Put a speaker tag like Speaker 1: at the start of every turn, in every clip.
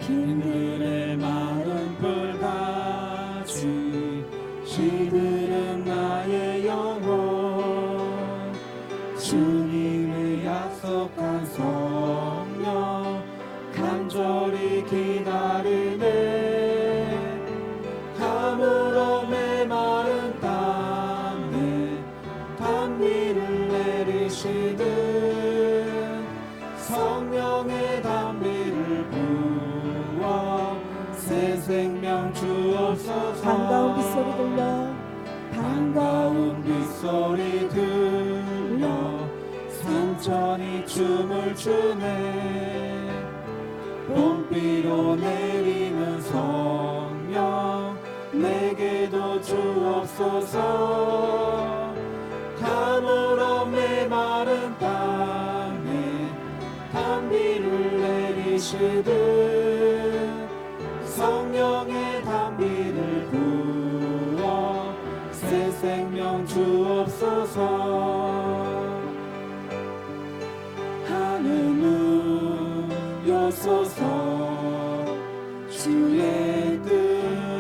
Speaker 1: 빈들의 마른 불같이 시들은 나의 영혼 주님의 약속한 성령 간절히 기다리네 가물어 메마른 땅에 단비를 내리시듯 성령의 단비를 부어 새 생명 주옵소서
Speaker 2: 반가운 빗소리 들려
Speaker 1: 반가운 빗소리 들려 산천이 춤을 추네 봄비로 내리는 성령 내게도 주옵소서 가물어 메마른 땅에 단비를 내리시듯 성령의 단비를 부어 새 생명 주옵소서 하늘은 여소서 주의 뜻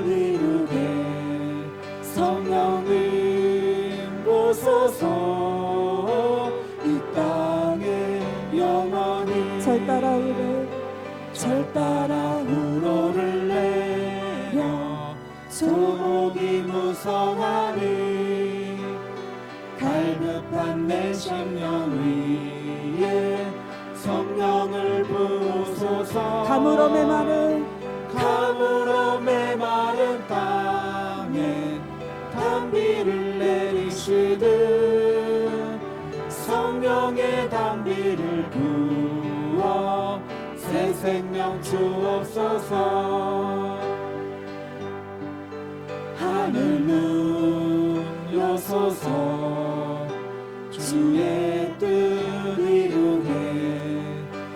Speaker 1: 이루게 성령님 오소서 이 땅에 영원히
Speaker 2: 절 따라 우를
Speaker 1: 절 따라 우로를 내려 소목이 무성하니 갈급한 내 심령 위에 성령을 부으소서
Speaker 2: 가물어 메마른
Speaker 1: 땅에 단비를 내리시듯 성령의 단비를 부어 새 생명 주옵소서 하늘은 여소서 주의 뜻 이루게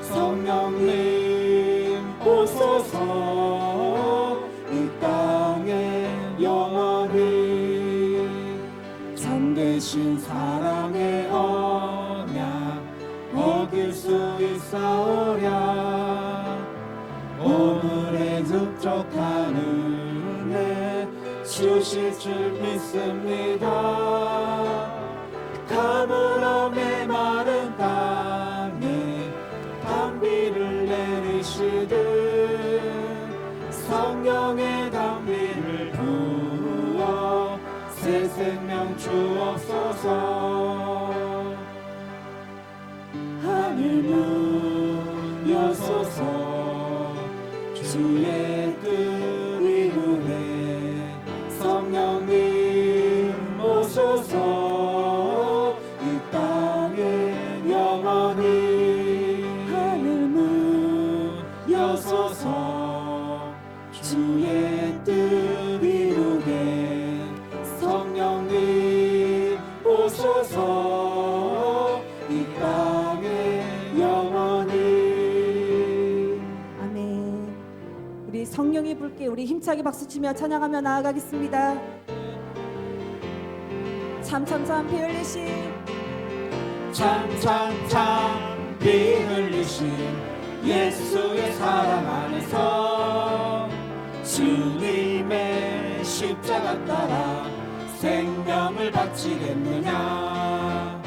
Speaker 1: 성령님 오소서 이 땅에 영원히 참되신 사랑의 언약 어길 수 있사오랴 오늘의 흡족한 은혜 주실 줄 믿습니다 가물어 메마른 땅에 단비를 내리시듯 성령의 단비를 부어 새 생명 주옵소서 하늘은 여소서 주의 뜻 이루네 성령님 오소서 이 땅에 영원히 하늘은 여소서 주의 뜻 이루게 성령님 오소서 이 땅에 영원히
Speaker 2: 아멘. 우리 성령의 불께 우리 힘차게 박수치며 찬양하며 나아가겠습니다. 참참참 피 흘리신
Speaker 1: 참참참 피 흘리신 예수의 사랑 안에서 주님의 십자가 따라 생명을 바치겠느냐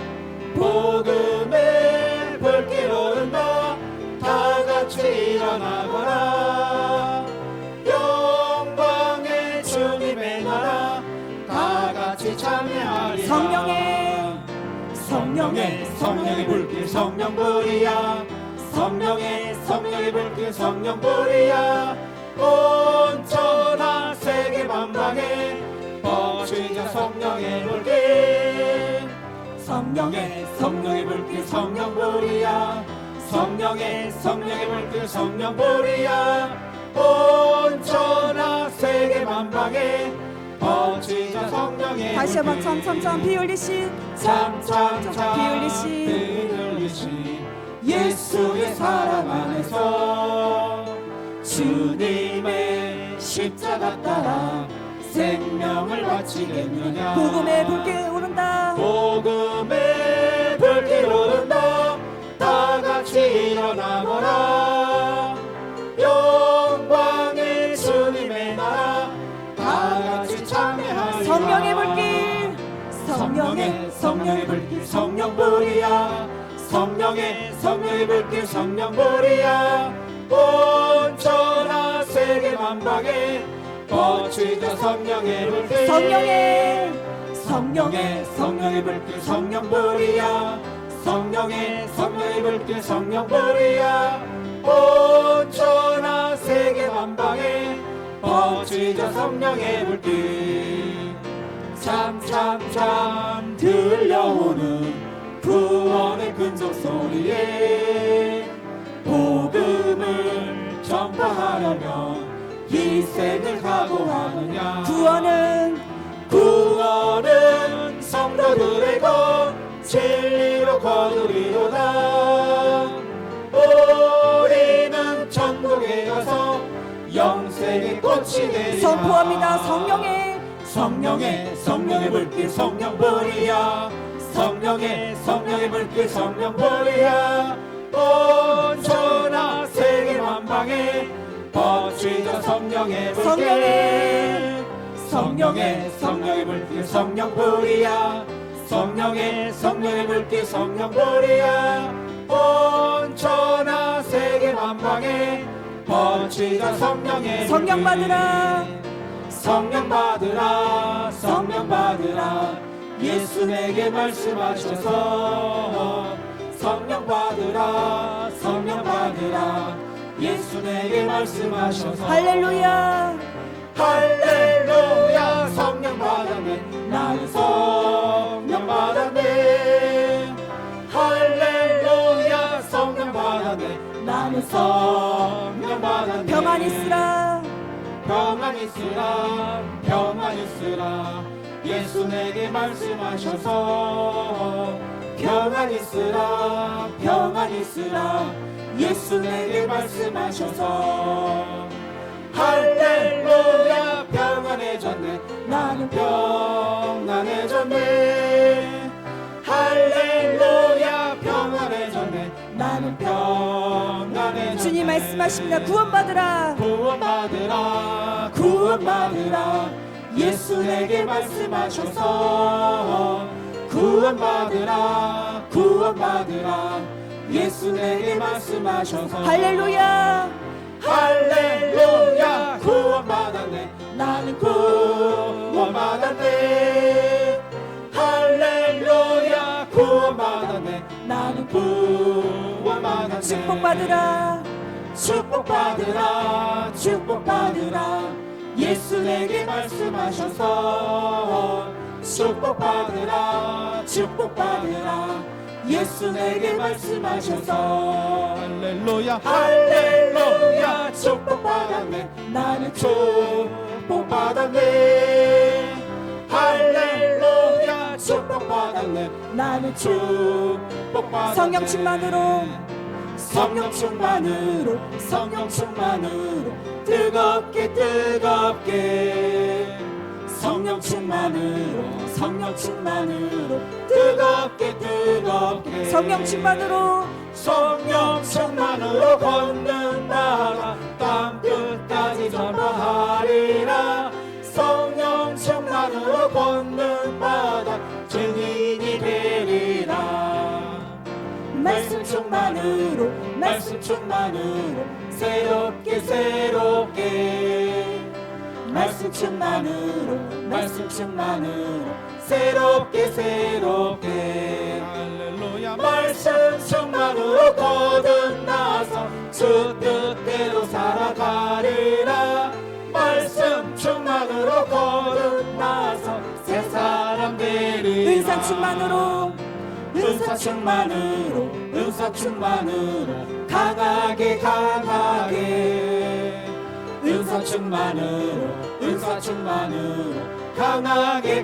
Speaker 1: 복음의 불길 오른다 다 같이 일어나거라 영광의 주님의 나라 다 같이 참여하리라 성령의 불길 성령불이야 성령의 불길 성령불이야 온천하 세계 만방에 퍼지는 성령의 불길 성령의 불길 성령불이야 성령의 불길 성령불이야 온천하 세계 만방에 퍼지는 성령의
Speaker 2: 다시 한번 참참참 피 흘리신
Speaker 1: 참참참
Speaker 2: 피 흘리신
Speaker 1: 피 흘리신 예수의 사랑 안에서 주님의 십자가 따라 생명을 바치겠느냐
Speaker 2: 복음의 불길 오른다
Speaker 1: 복음의 불길 오른다 다 같이 일어나거라 영 성령의 불길 성령불이야 성령의 불길 성령불이야 온 천하 세계 만방에 뻗치자 성령의 불길 성령의 불길 성령불이야 성령의 불길 성령불이야 온 천하 세계 만방에 뻗치자 성령의 불길 참 들려오는 구원의 근성 소리에 복음을 전파하려면 희생을 각오하느냐 구원은 성도들의 것 진리로 거두리로다 우리는 천국에 가서 영생의 꽃이 되리라
Speaker 2: 선포합니다.
Speaker 1: 성령의 불길 성령불이야 성령의 불길 성령불이야 온 천하 세계 만방에 뻗치자 성령의 불길 성령의 불길 성령불이야 성령의 불길 성령불이야 온 천하 세계 만방에 뻗치자 성령의
Speaker 2: 성령 받으라
Speaker 1: 성령 받으라 예수 내게 말씀하셔서 성령 받으라 예수 내게 말씀하셔서
Speaker 2: 할렐루야
Speaker 1: 성령 받았네 나는 성령 받았네 할렐루야 성령 받았네 나는 성령 받았네
Speaker 2: 평안 있으라
Speaker 1: 평안 있으라 예수 내게 말씀하셔서 평안 있으라 예수 내게 말씀하셔서 할렐루야 평안해졌네 나는 평안해졌네 할렐루야 평안해졌네 나는 평안해졌네
Speaker 2: 주님 말씀하십니다. 구원받으라
Speaker 1: 예수 내게 말씀하셔서 구원받으라 예수 내게 말씀하셔서
Speaker 2: 할렐루야
Speaker 1: 구원받았네 나는 구원받았네 할렐루야 구원받았네 나는 구원받았네 축복받으라 예수 내게 말씀하셔서 축복받으라 예수 내게 말씀하셔서 할렐루야 축복받았네 나는 축복받았네 할렐루야 축복받았네 나는 축복받았네 성령 충만으로 뜨겁게 성령 충만으로 뜨겁게
Speaker 2: 성령
Speaker 1: 충만으로 걷는 나라 땅 끝까지 전파하리라 성령 충만으로 걷는 바다 증인이 되리라 말씀 충만으로 새롭게 말씀 충만으로 새롭게 할렐루야 말씀 충만으로 거듭나서 주 뜻대로 살아가리라 말씀 충만으로 거듭나서 새 사람 되리라
Speaker 2: 은사 충만으로
Speaker 1: 강하게 은사 충만으로 강하게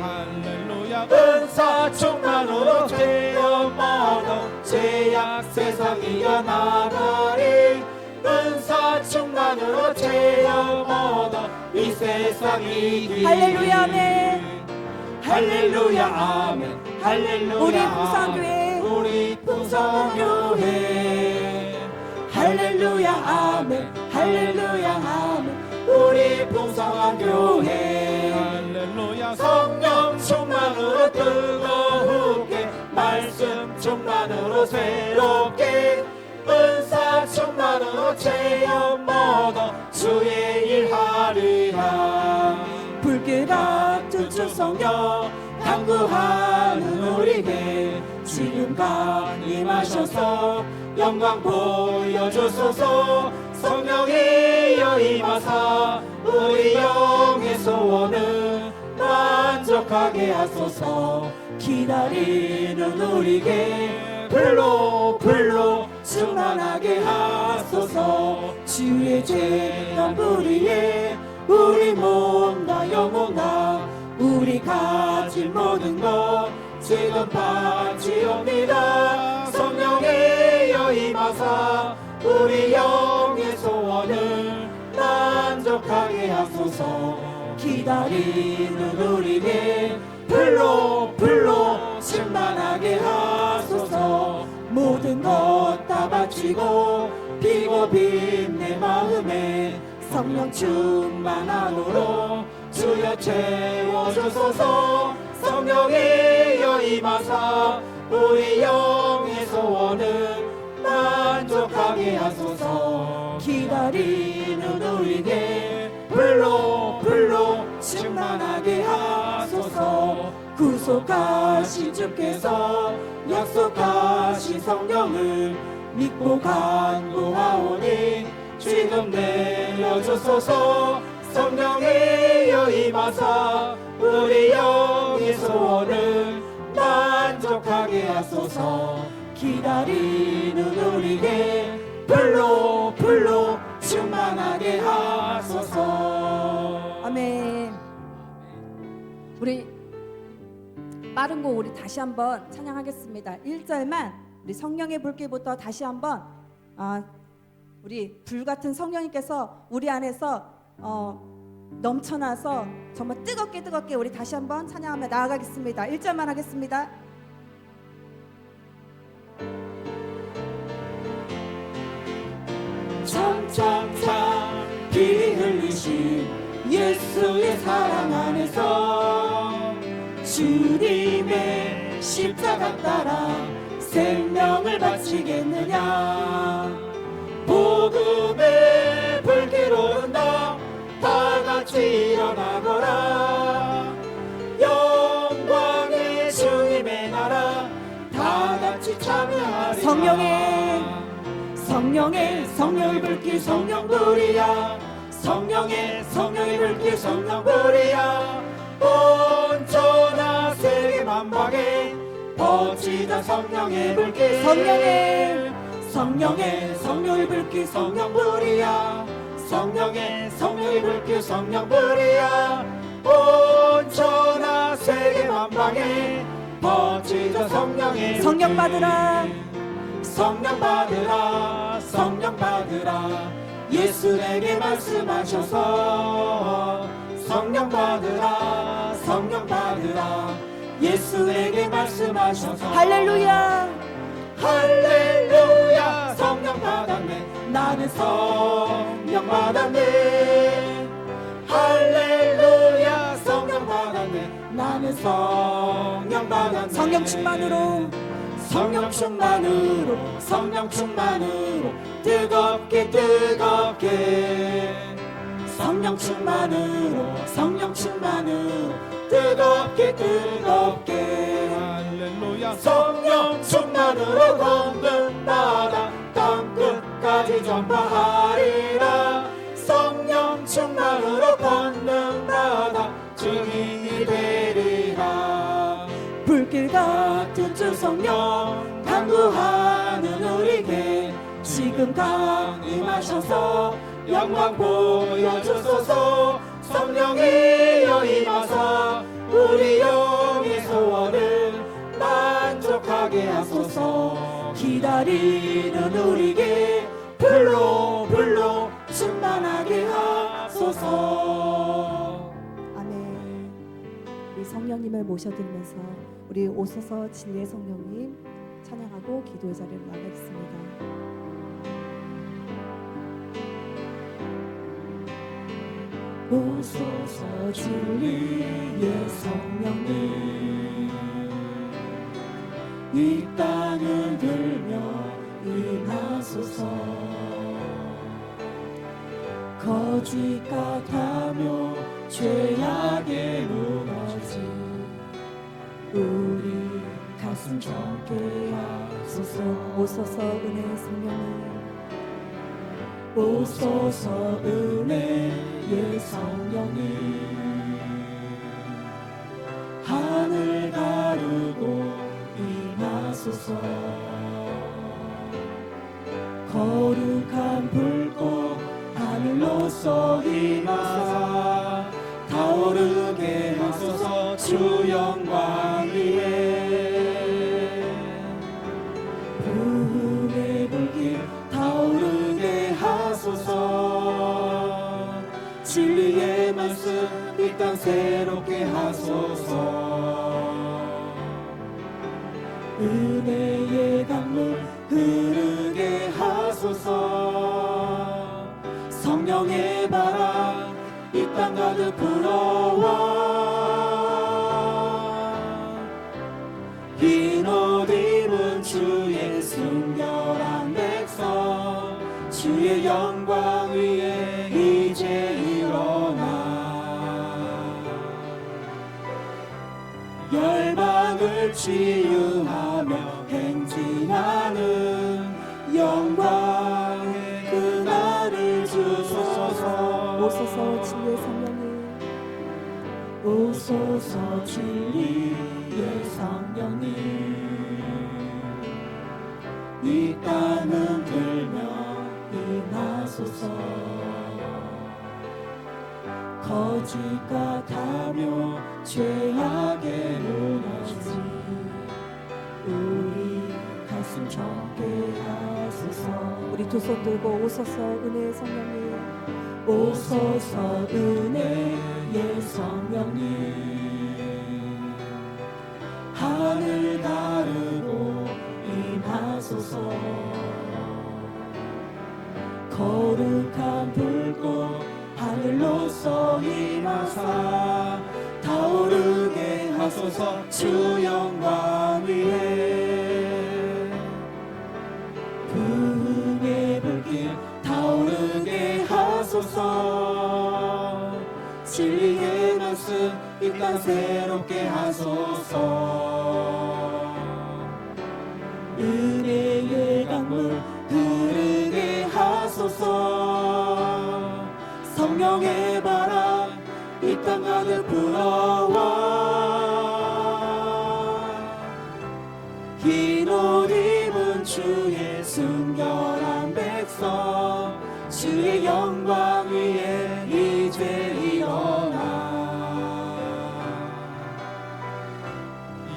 Speaker 1: 할렐루야 은사 충만으로 체험 얻어 제약 세상 이겨나가리 은사 충만으로 체험 얻어 이 세상 이기리
Speaker 2: 할렐루야 아멘
Speaker 1: 할렐루야 우리 풍성교회 할렐루야 아멘 우리 풍성한 교회 할렐루야 성령 충만 충만으로 뜨겁게 말씀 충만으로 새롭게 은사 충만으로 체험 얻어 주의 일 하리라.
Speaker 2: 불길 같은 주 성령
Speaker 1: 강구하는 우리에게 지금과 임하셔서 영광 보여주소서. 성령이여 임하사 우리 영의 소원을 만족하게 하소서. 기다리는 우리에게 불로 충만하게 하소서. 주의 제단 불위에 우리 몸과 영혼과 우리 가진 모든 것 지금 바치옵니다. 성령이여 임하사 우리 영의 소원을 만족하게 하소서. 기다리는 우리에게 불로 충만하게 하소서. 모든 것 다 바치고 피고 빈내 마음에 성령 충만함으로 주여 채워주소서. 성령이여 임하사 우리 영의 소원을 만족하게 하소서. 기다리는 우리에게 불로 충만하게 하소서. 구속하신 주께서 약속하신 성령을 믿고 간구하오니 지금 내려주소서. 성령이여 임하사 우리 영의 소원을 만족하게 하소서. 기다리는 우리에게 불로 충만하게 하소서.
Speaker 2: 아멘. 우리 빠른 곡 우리 다시 한번 찬양하겠습니다. 1절만 우리 성령의 불길부터 다시 한번 우리 불같은 성령님께서 우리 안에서 넘쳐나서 정말 뜨겁게 우리 다시 한번 찬양하며 나아가겠습니다. 1절만 하겠습니다.
Speaker 1: 참참참 피 흘리신 예수의 사랑 안에서 주님의 십자가 따라 생명을 바치겠느냐. 복음의 불길 오른다. 다 같이 일어나거라. 영광의 주님의 나라 다 같이 참여하리라. 성령의 불길 성령불이야. 성령의 불길 성령불이야. 온전한 세계 만방에 퍼지다 성령의 불길. 성령의 불길 성령불이야. 성령의 불길 성령불이야. 온전한 세계 만방에 퍼지다 성령의 불길.
Speaker 2: 성령 받으라.
Speaker 1: 성령 받으라. 예수 내게 말씀하셔서 성령 받으라. 예수 내게 말씀하셔서
Speaker 2: 할렐루야.
Speaker 1: 성령 받았네. 나는 성령 받았네. 할렐루야. 성령 받았네. 나는 성령 받았네.
Speaker 2: 성령 충만으로
Speaker 1: 뜨겁게 성령 충만으로 뜨겁게 할렐루야. 성령 충만으로 걷는 바다 땅 끝까지 전파하리라. 성령 충만으로 걷는 바다 증인이 되리라.
Speaker 2: 불길 같은 주 성령
Speaker 1: 강구하는 우리에게 지금 강림하셔서 영광 보여주소서. 성령이여 임하사 우리 영의 소원을 만족하게 하소서. 기다리는 우리에게 불로 충만하게 하소서.
Speaker 2: 아멘. 우리 성령님을 모셔드리면서 우리 오소서 진리의 성령님 찬양하고 기도의 자리로 나가겠습니다. 오소서 진리의 성령님 이 땅을 들며 임하소서 거짓 같아며 죄악에 무너진 우리 가슴 젊게 하소서 오소서 은혜의 성령님 오소서 은혜의 성령님 하늘 가르고 임하소서 거룩한 불꽃 하늘로서 임하사
Speaker 1: 타오르게 하소서 주 영광 위에
Speaker 2: 부흥의 불길 타오르게 하소서
Speaker 1: 진리의 말씀 이 땅 새롭게 하소서
Speaker 2: 은혜의 강물 흐르게 하소서
Speaker 1: 성령의 바람 이 땅 가득 불어와 흰 옷 입은 주의 순결한 백성 주의 영광 위에 이제 일어나 열방을 치유하며 행진하는 영광의 그날을 주소서
Speaker 2: 오소서 진리의 성령님 오소서 진리의 성령님
Speaker 1: 이 땅은 들며
Speaker 2: 임하소서 거짓 같아며 죄악에 무너진 우리 가슴 젊게 하소서 우리 두 손 들고 오소서 은혜의 성령님 오소서 은혜의 성령님 하늘 가르고 임하소서 거룩한 불꽃 하늘로서 임하사
Speaker 1: 타오르게 하소서 주 영광 위에
Speaker 2: 부흥의 불길
Speaker 1: 타오르게 하소서 진리의 말씀 이 땅 새롭게 하소서
Speaker 2: 은혜의 강물 흐르게 하소서
Speaker 1: 성령의 바람 이 땅 가득 불어와 흰 옷 입은 주의 순결한 백성 주의 영광 위에 이제 일어나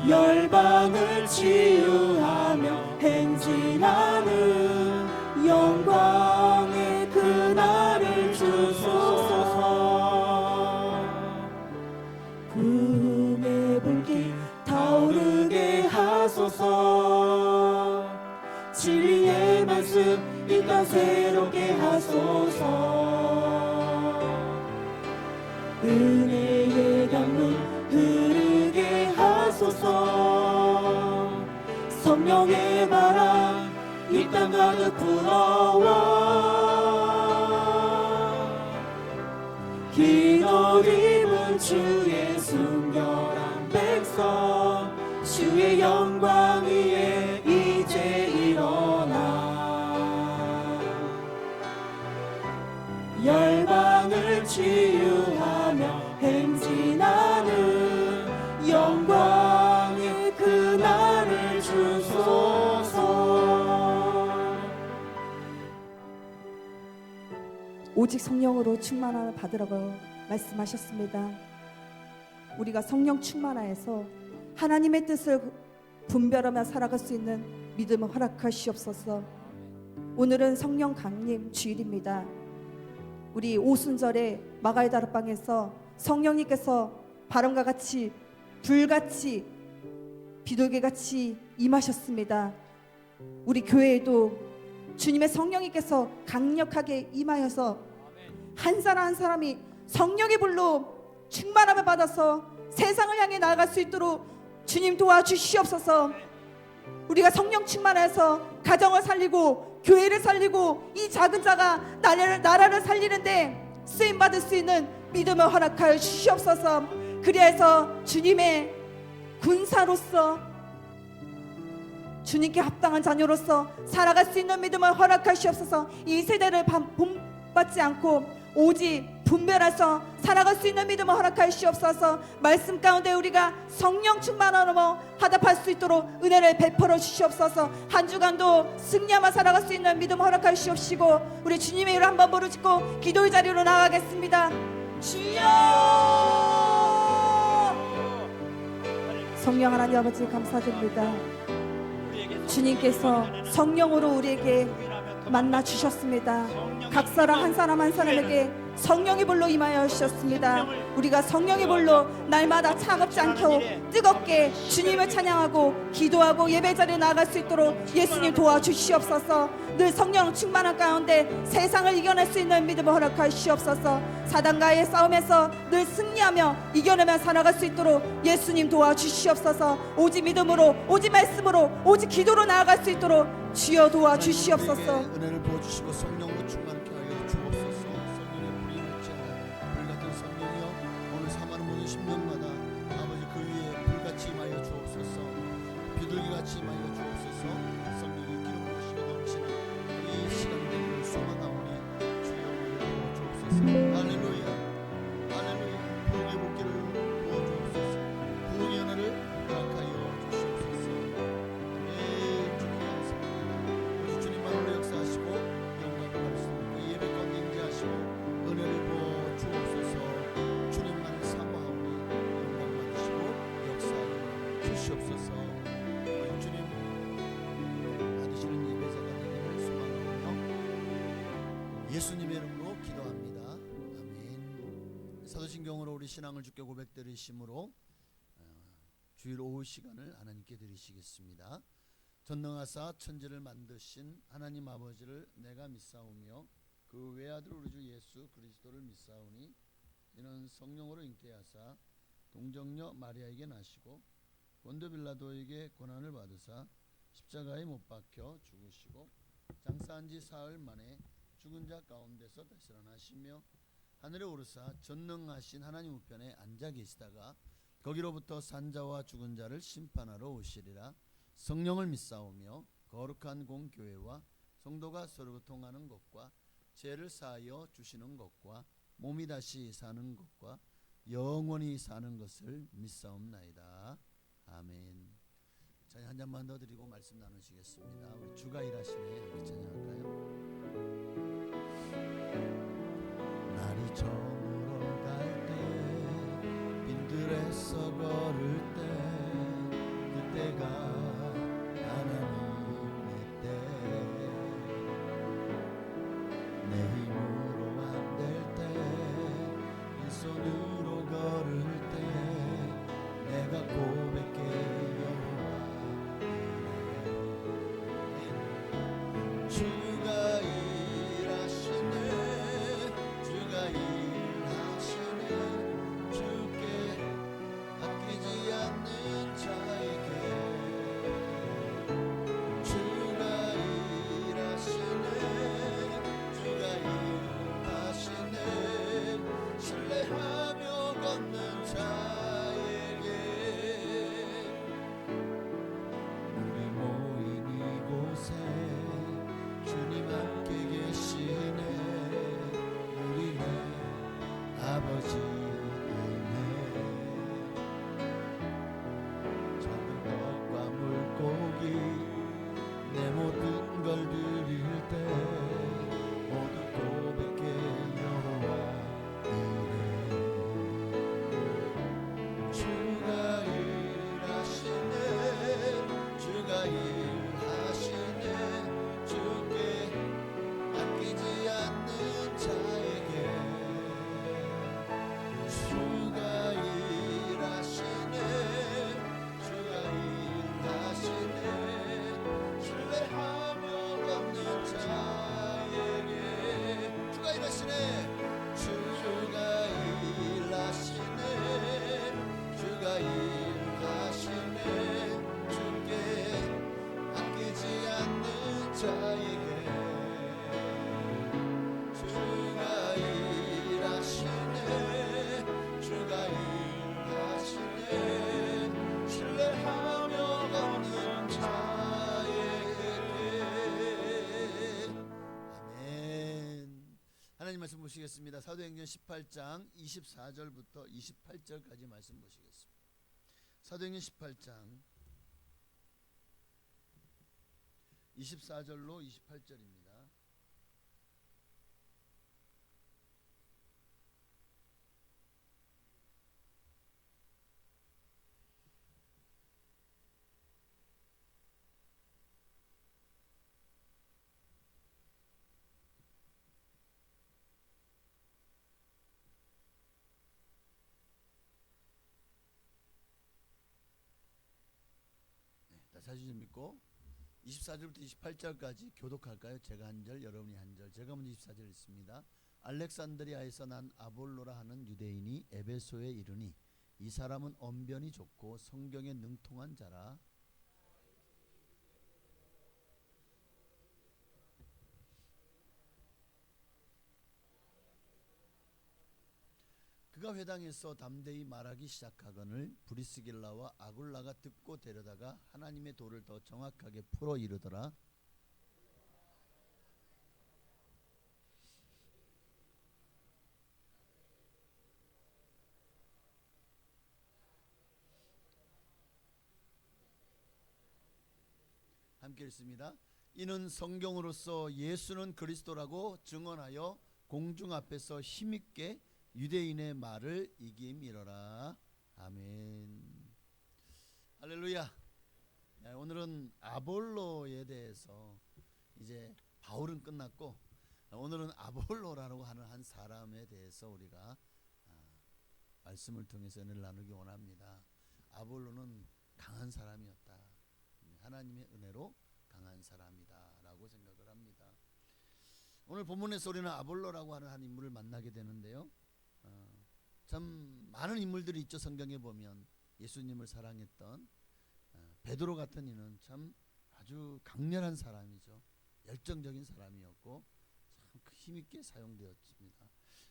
Speaker 1: 열방을 치유하며 행진하는 영광의 그날을 주소서
Speaker 2: 부흥의 불길
Speaker 1: 타오르게 하소서 진리의 말씀 이 땅 새롭게 하소서
Speaker 2: 은혜의 강물 흐르게 하소서
Speaker 1: 성령의 바람 이 땅 가득 불어와 흰 옷 입은 주의 순결한 백성 주의 영광 위에 이제 일어나 열방을 치유하며 행진하는 영광의 그날을 주소서
Speaker 2: 오직 성령으로 충만함을 받으라고 말씀하셨습니다. 우리가 성령 충만하여서 하나님의 뜻을 분별하며 살아갈 수 있는 믿음을 허락하시옵소서. 오늘은 성령 강림 주일입니다. 우리 오순절에 마가의 다락방에서 성령님께서 바람과 같이 불같이 비둘기같이 임하셨습니다. 우리 교회에도 주님의 성령님께서 강력하게 임하여서 한 사람 한 사람이 성령의 불로 충만함을 받아서 세상을 향해 나아갈 수 있도록 주님 도와주시옵소서. 우리가 성령 충만해서 가정을 살리고 교회를 살리고 이 작은 자가 나라를 살리는데 쓰임받을 수 있는 믿음을 허락하여 주시옵소서. 그리해서 주님의 군사로서 주님께 합당한 자녀로서 살아갈 수 있는 믿음을 허락하시옵소서. 이 세대를 본받지 않고 오직 분별해서 살아갈 수 있는 믿음을 허락하시옵소서. 말씀 가운데 우리가 성령 충만함으로 화답할 수 있도록 은혜를 베풀어 주시옵소서. 한 주간도 승리하며 살아갈 수 있는 믿음 허락하시옵시고 우리 주님의 이름을 한번 부르짖고 기도의 자리로 나아가겠습니다. 주여! 성령 하나님 아버지 감사드립니다. 주님께서 성령으로 우리에게 만나 주셨습니다. 각 사람 한 사람 한 사람에게 성령의 불로 임하여 주셨습니다. 우리가 성령의 불로 날마다 차갑지 않게 뜨겁게 주님을 찬양하고 기도하고 예배 자리에 나아갈 수 있도록 예수님 도와주시옵소서. 늘 성령 충만한 가운데 세상을 이겨낼 수 있는 믿음을 허락하시옵소서. 사단과의 싸움에서 늘 승리하며 이겨내며 살아갈 수 있도록 예수님 도와주시옵소서. 오직 믿음으로 오직 말씀으로 오직 기도로 나아갈 수 있도록 주여 도와주시옵소서.
Speaker 3: 은혜를 부어주시고 성령으로 충만케 하여 주옵소서. 성령의 불이 있지 않아 불같은 성령이여 오늘 사모하는 모든 심령마다 아버지 그 위에 불같이 임하여 주옵소서. 비둘기같이 임하여 주옵소서. 성령의 기름으로 시며 넘치는 이 시간들을 소망하오니 주여 은혜를 부어주옵소서. 할렐루야 할렐루야. 부흥의 불길을 부어주옵소서. 부흥의 은혜를 허락하여 주시옵소서. 주님만으로 역사하시고 영광을 받으시고 예배 가운데 임재하시고 은혜를 부어 주옵소서. 주님만을 사모하오니 영광 받으시고 역사하여 주시옵소서. 주님 받으시는 예배자가 되기를 소망하며 예수님의 이름으로 기도합니다. 아멘. 사도신경으로 우리 신앙을 주께 고백드리심으로 주일 오후 시간을 하나님께 드리시겠습니다. 전능하사 천지를 만드신 하나님 아버지를 내가 믿사오며 그 외아들 우리 주 예수 그리스도를 믿사오니 이는 성령으로 잉태하사 동정녀 마리아에게 나시고 본도 빌라도에게 고난을 받으사 십자가에 못 박혀 죽으시고 장사한 지 사흘 만에 죽은 자 가운데서 되살아나시며 하늘에 오르사 전능하신 하나님 우편에 앉아 계시다가 거기로부터 산자와 죽은 자를 심판하러 오시리라. 성령을 믿사오며 거룩한 공교회와 성도가 서로 통하는 것과 죄를 사하여 주시는 것과 몸이 다시 사는 것과 영원히 사는 것을 믿사옵나이다. 아멘. 자, 한 잔만 더 드리고 말씀 나누시겠습니다. 우리 주가 일하시네. 함께 찬양할까요? 날이 저물어 갈 때 빈들에서 걸을 때 그때가 내 힘으로 안 될 때 빈손으로 걸을 때 내가 고백해 여호와 주가 일하시네 주가 일하시네 주께 아끼지 않는 자에게 주가 일하시네 신뢰하며 걷는 자에게 우리 모인 이곳에 주 자에게 주가 일하시네 주가 일하시네 신뢰하며 걷는 자에게 아멘. 하나님 말씀 보시겠습니다. 사도행전 18장 24절부터 28절까지 말씀 보시겠습니다. 사도행전 18장 24절로 28절입니다. 다 사진 좀 읽고 24절부터 28절까지 교독할까요? 제가 한 절, 여러분이 한 절. 제가 먼저 24절 읽습니다. 알렉산드리아에서 난 아볼로라 하는 유대인이 에베소에 이르니 이 사람은 언변이 좋고 성경에 능통한 자라. 그가 회당에서 담대히 말하기 시작하거늘 브리스길라와 아굴라가 듣고 데려다가 하나님의 도를 더 정확하게 풀어 이르더라. 함께 읽습니다. 이는 성경으로서 예수는 그리스도라고 증언하여 공중 앞에서 힘있게 유대인의 말을 이김이러라. 아멘. 할렐루야. 오늘은 아볼로에 대해서 이제 바울은 끝났고 오늘은 아볼로라고 하는 한 사람에 대해서 우리가 말씀을 통해서 은혜를 나누기 원합니다. 아볼로는 강한 사람이었다. 하나님의 은혜로 강한 사람이다라고 생각을 합니다. 오늘 본문에서 우리는 아볼로라고 하는 한 인물을 만나게 되는데요. 참 많은 인물들이 있죠. 성경에 보면 예수님을 사랑했던 베드로 같은 이는 참 아주 강렬한 사람이죠. 열정적인 사람이었고 참 힘있게 사용되었습니다.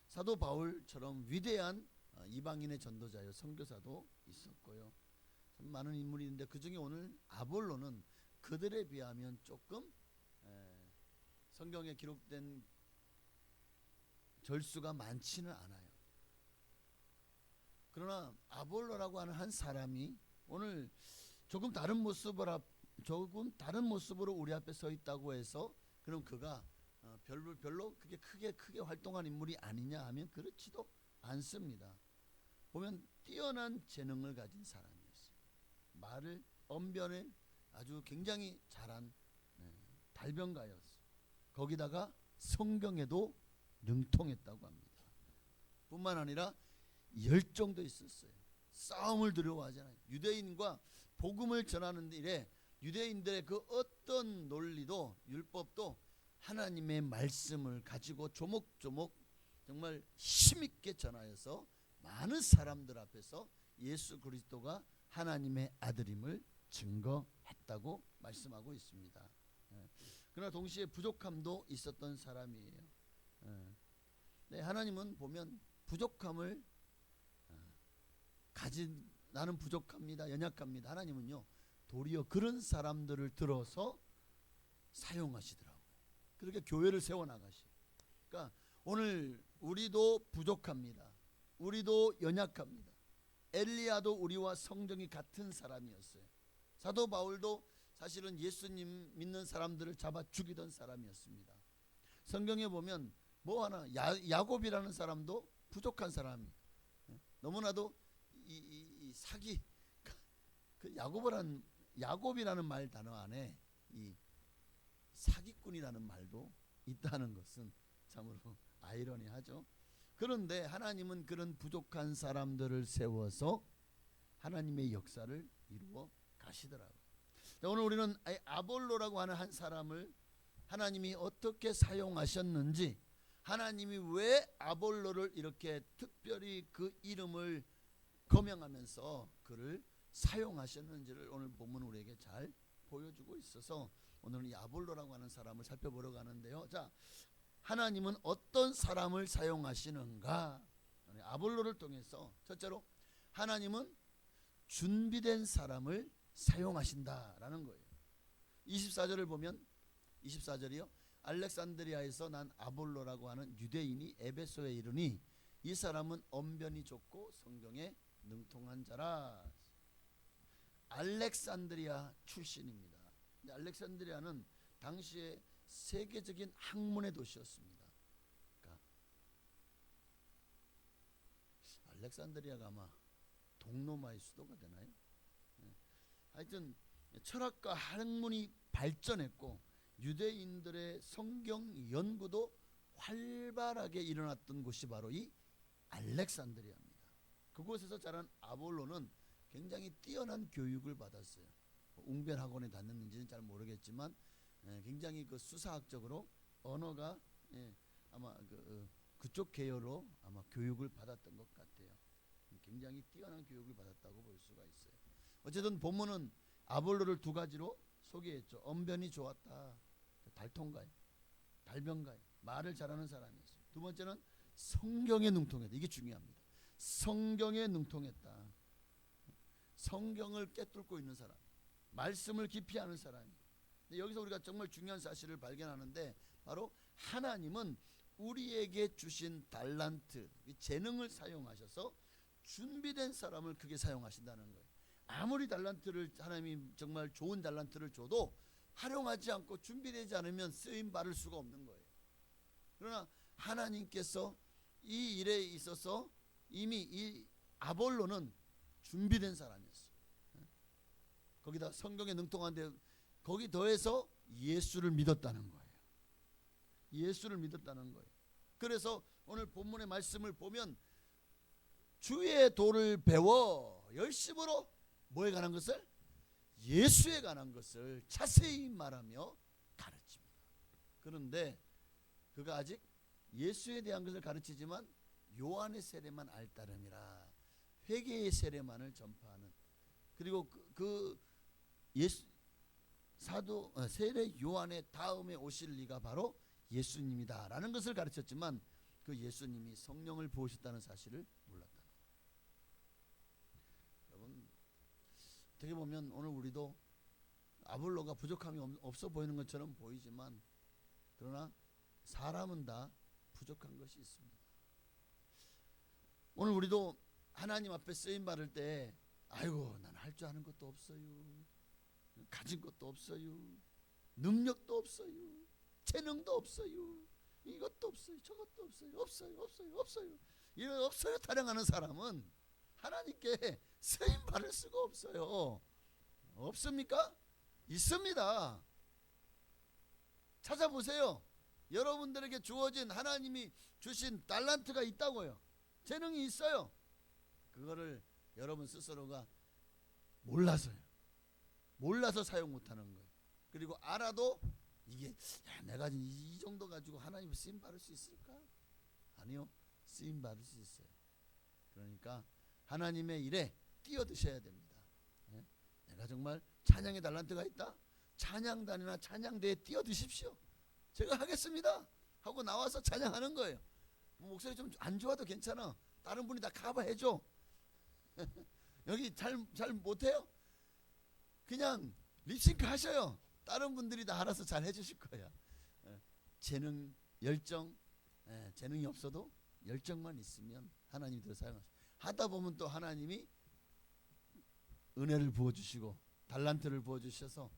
Speaker 3: 사도 바울처럼 위대한 이방인의 전도자요 선교사도 있었고요. 참 많은 인물이 있는데 그 중에 오늘 아볼로는 그들에 비하면 조금 성경에 기록된 절수가 많지는 않아요. 그러나 아볼로라고 하는 한 사람이 오늘 조금 다른 모습으로 우리 앞에 서 있다고 해서 그럼 그가 별로 그게 크게 활동한 인물이 아니냐 하면 그렇지도 않습니다. 보면 뛰어난 재능을 가진 사람이었어요. 말을 언변을 아주 굉장히 잘한 달변가였어요. 거기다가 성경에도 능통했다고 합니다. 뿐만 아니라 열정도 있었어요. 싸움을 두려워하잖아요. 유대인과 복음을 전하는 일에 유대인들의 그 어떤 논리도 율법도 하나님의 말씀을 가지고 조목조목 정말 힘있게 전하여서 많은 사람들 앞에서 예수 그리스도가 하나님의 아들임을 증거했다고 말씀하고 있습니다. 그러나 동시에 부족함도 있었던 사람이에요. 하나님은 보면 부족함을 나는 부족합니다. 연약합니다. 하나님은요 도리어 그런 사람들을 들어서 사용하시더라고요. 그렇게 교회를 세워나가시. 그러니까 오늘 우리도 부족합니다. 우리도 연약합니다. 엘리야도 우리와 성정이 같은 사람이었어요. 사도 바울도 사실은 예수님 믿는 사람들을 잡아 죽이던 사람이었습니다. 성경에 보면 뭐 하나 야곱이라는 사람도 부족한 사람이에요. 너무나도 이 사기 그 야곱이라는 말 단어 안에 이 사기꾼이라는 말도 있다는 것은 참으로 아이러니하죠. 그런데 하나님은 그런 부족한 사람들을 세워서 하나님의 역사를 이루어 가시더라고요. 오늘 우리는 아볼로라고 하는 한 사람을 하나님이 어떻게 사용하셨는지, 하나님이 왜 아볼로를 이렇게 특별히 그 이름을 거명하면서 그를 사용하셨는지를 오늘 본문 우리에게 잘 보여주고 있어서 오늘은 이 아볼로라고 하는 사람을 살펴보러 가는데요. 자, 하나님은 어떤 사람을 사용하시는가? 아볼로를 통해서 첫째로 하나님은 준비된 사람을 사용하신다라는 거예요. 24절을 보면 24절이요. 알렉산드리아에서 난 아볼로라고 하는 유대인이 에베소에 이르니 이 사람은 언변이 좋고 성경에 능통한 자라. 알렉산드리아 출신입니다. 알렉산드리아는 당시에 세계적인 학문의 도시였습니다. 그러니까 알렉산드리아가 아마 동로마의 수도가 되나요? 하여튼 철학과 학문이 발전했고 유대인들의 성경 연구도 활발하게 일어났던 곳이 바로 이 알렉산드리아입니다. 그곳에서 자란 아볼로는 굉장히 뛰어난 교육을 받았어요. 웅변 학원에 다녔는지는 잘 모르겠지만 굉장히 그 수사학적으로 언어가 아마 그쪽 계열로 아마 교육을 받았던 것 같아요. 굉장히 뛰어난 교육을 받았다고 볼 수가 있어요. 어쨌든 본문은 아볼로를 두 가지로 소개했죠. 언변이 좋았다. 달통가요. 달변가요. 말을 잘하는 사람이었어요. 두 번째는 성경에 능통했다. 이게 중요합니다. 성경에 능통했다. 성경을 꿰뚫고 있는 사람, 말씀을 깊이 아는 사람이. 여기서 우리가 정말 중요한 사실을 발견하는데 바로 하나님은 우리에게 주신 달란트, 재능을 사용하셔서 준비된 사람을 크게 사용하신다는 거예요. 아무리 달란트를 하나님이 정말 좋은 달란트를 줘도 활용하지 않고 준비되지 않으면 쓰임 받을 수가 없는 거예요. 그러나 하나님께서 이 일에 있어서 이미 이 아볼로는 준비된 사람이었어요. 거기다 성경에 능통한데 거기 더해서 예수를 믿었다는 거예요. 예수를 믿었다는 거예요. 그래서 오늘 본문의 말씀을 보면 주의 도를 배워 열심으로 뭐에 관한 것을? 예수에 관한 것을 자세히 말하며 가르칩니다. 그런데 그가 아직 예수에 대한 것을 가르치지만 요한의 세례만 알 따름이라 회개의 세례만을 전파하는, 그리고 그 예수 사도 세례 요한의 다음에 오실 이가 바로 예수님이다라는 것을 가르쳤지만 그 예수님이 성령을 부으셨다는 사실을 몰랐다. 여러분, 어떻게 보면 오늘 우리도 아볼로가 부족함이 없어 보이는 것처럼 보이지만 그러나 사람은 다 부족한 것이 있습니다. 오늘 우리도 하나님 앞에 쓰임 받을 때 아이고 난 할 줄 아는 것도 없어요, 가진 것도 없어요, 능력도 없어요, 재능도 없어요, 이것도 없어요, 저것도 없어요, 이런 없어요 타령하는 사람은 하나님께 쓰임 받을 수가 없어요. 없습니까? 있습니다. 찾아보세요. 여러분들에게 주어진 하나님이 주신 달란트가 있다고요. 재능이 있어요. 그거를 여러분 스스로가 몰라서요. 몰라서 사용 못하는 거예요. 그리고 알아도 이게 내가 이 정도 가지고 하나님 쓰임 받을 수 있을까? 아니요. 쓰임 받을 수 있어요. 그러니까 하나님의 일에 뛰어드셔야 됩니다. 내가 정말 찬양의 달란트가 있다? 찬양단이나 찬양대에 뛰어드십시오. 제가 하겠습니다 하고 나와서 찬양하는 거예요. 목소리 좀 안 좋아도 괜찮아. 다른 분이 다 커버해줘. 여기 잘 못해요? 그냥 립싱크 하셔요. 다른 분들이 다 알아서 잘 해주실 거야. 재능, 열정, 재능이 없어도 열정만 있으면 하나님이 사용하셔. 하다 보면 또 하나님이 은혜를 부어주시고 달란트를 부어주셔서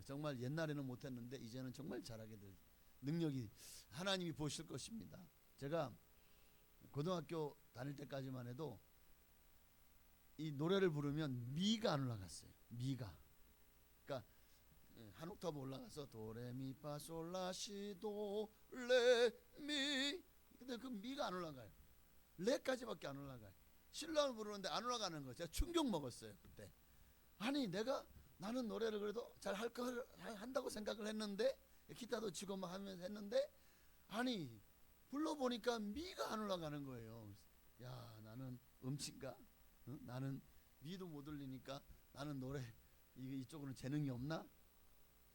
Speaker 3: 정말 옛날에는 못했는데 이제는 정말 잘하게 될 능력이 하나님이 보실 것입니다. 제가 고등학교 다닐 때까지만 해도 이 노래를 부르면 미가 안 올라갔어요. 미가. 그러니까 한 옥타브 올라가서 도레미파솔라시도 레미, 근데 그 미가 안 올라가요. 레까지밖에 안 올라가요. 신랑을 부르는데 안 올라가는 거 제가 충격 먹었어요. 그때 아니 나는 노래를 그래도 잘 한다고 생각을 했는데 기타도 치고 막 하면서 했는데 아니 불러보니까 미가 안 올라가는 거예요. 야 나는 음치인가? 나는 미도 못 올리니까 나는 노래 이쪽으로는 재능이 없나?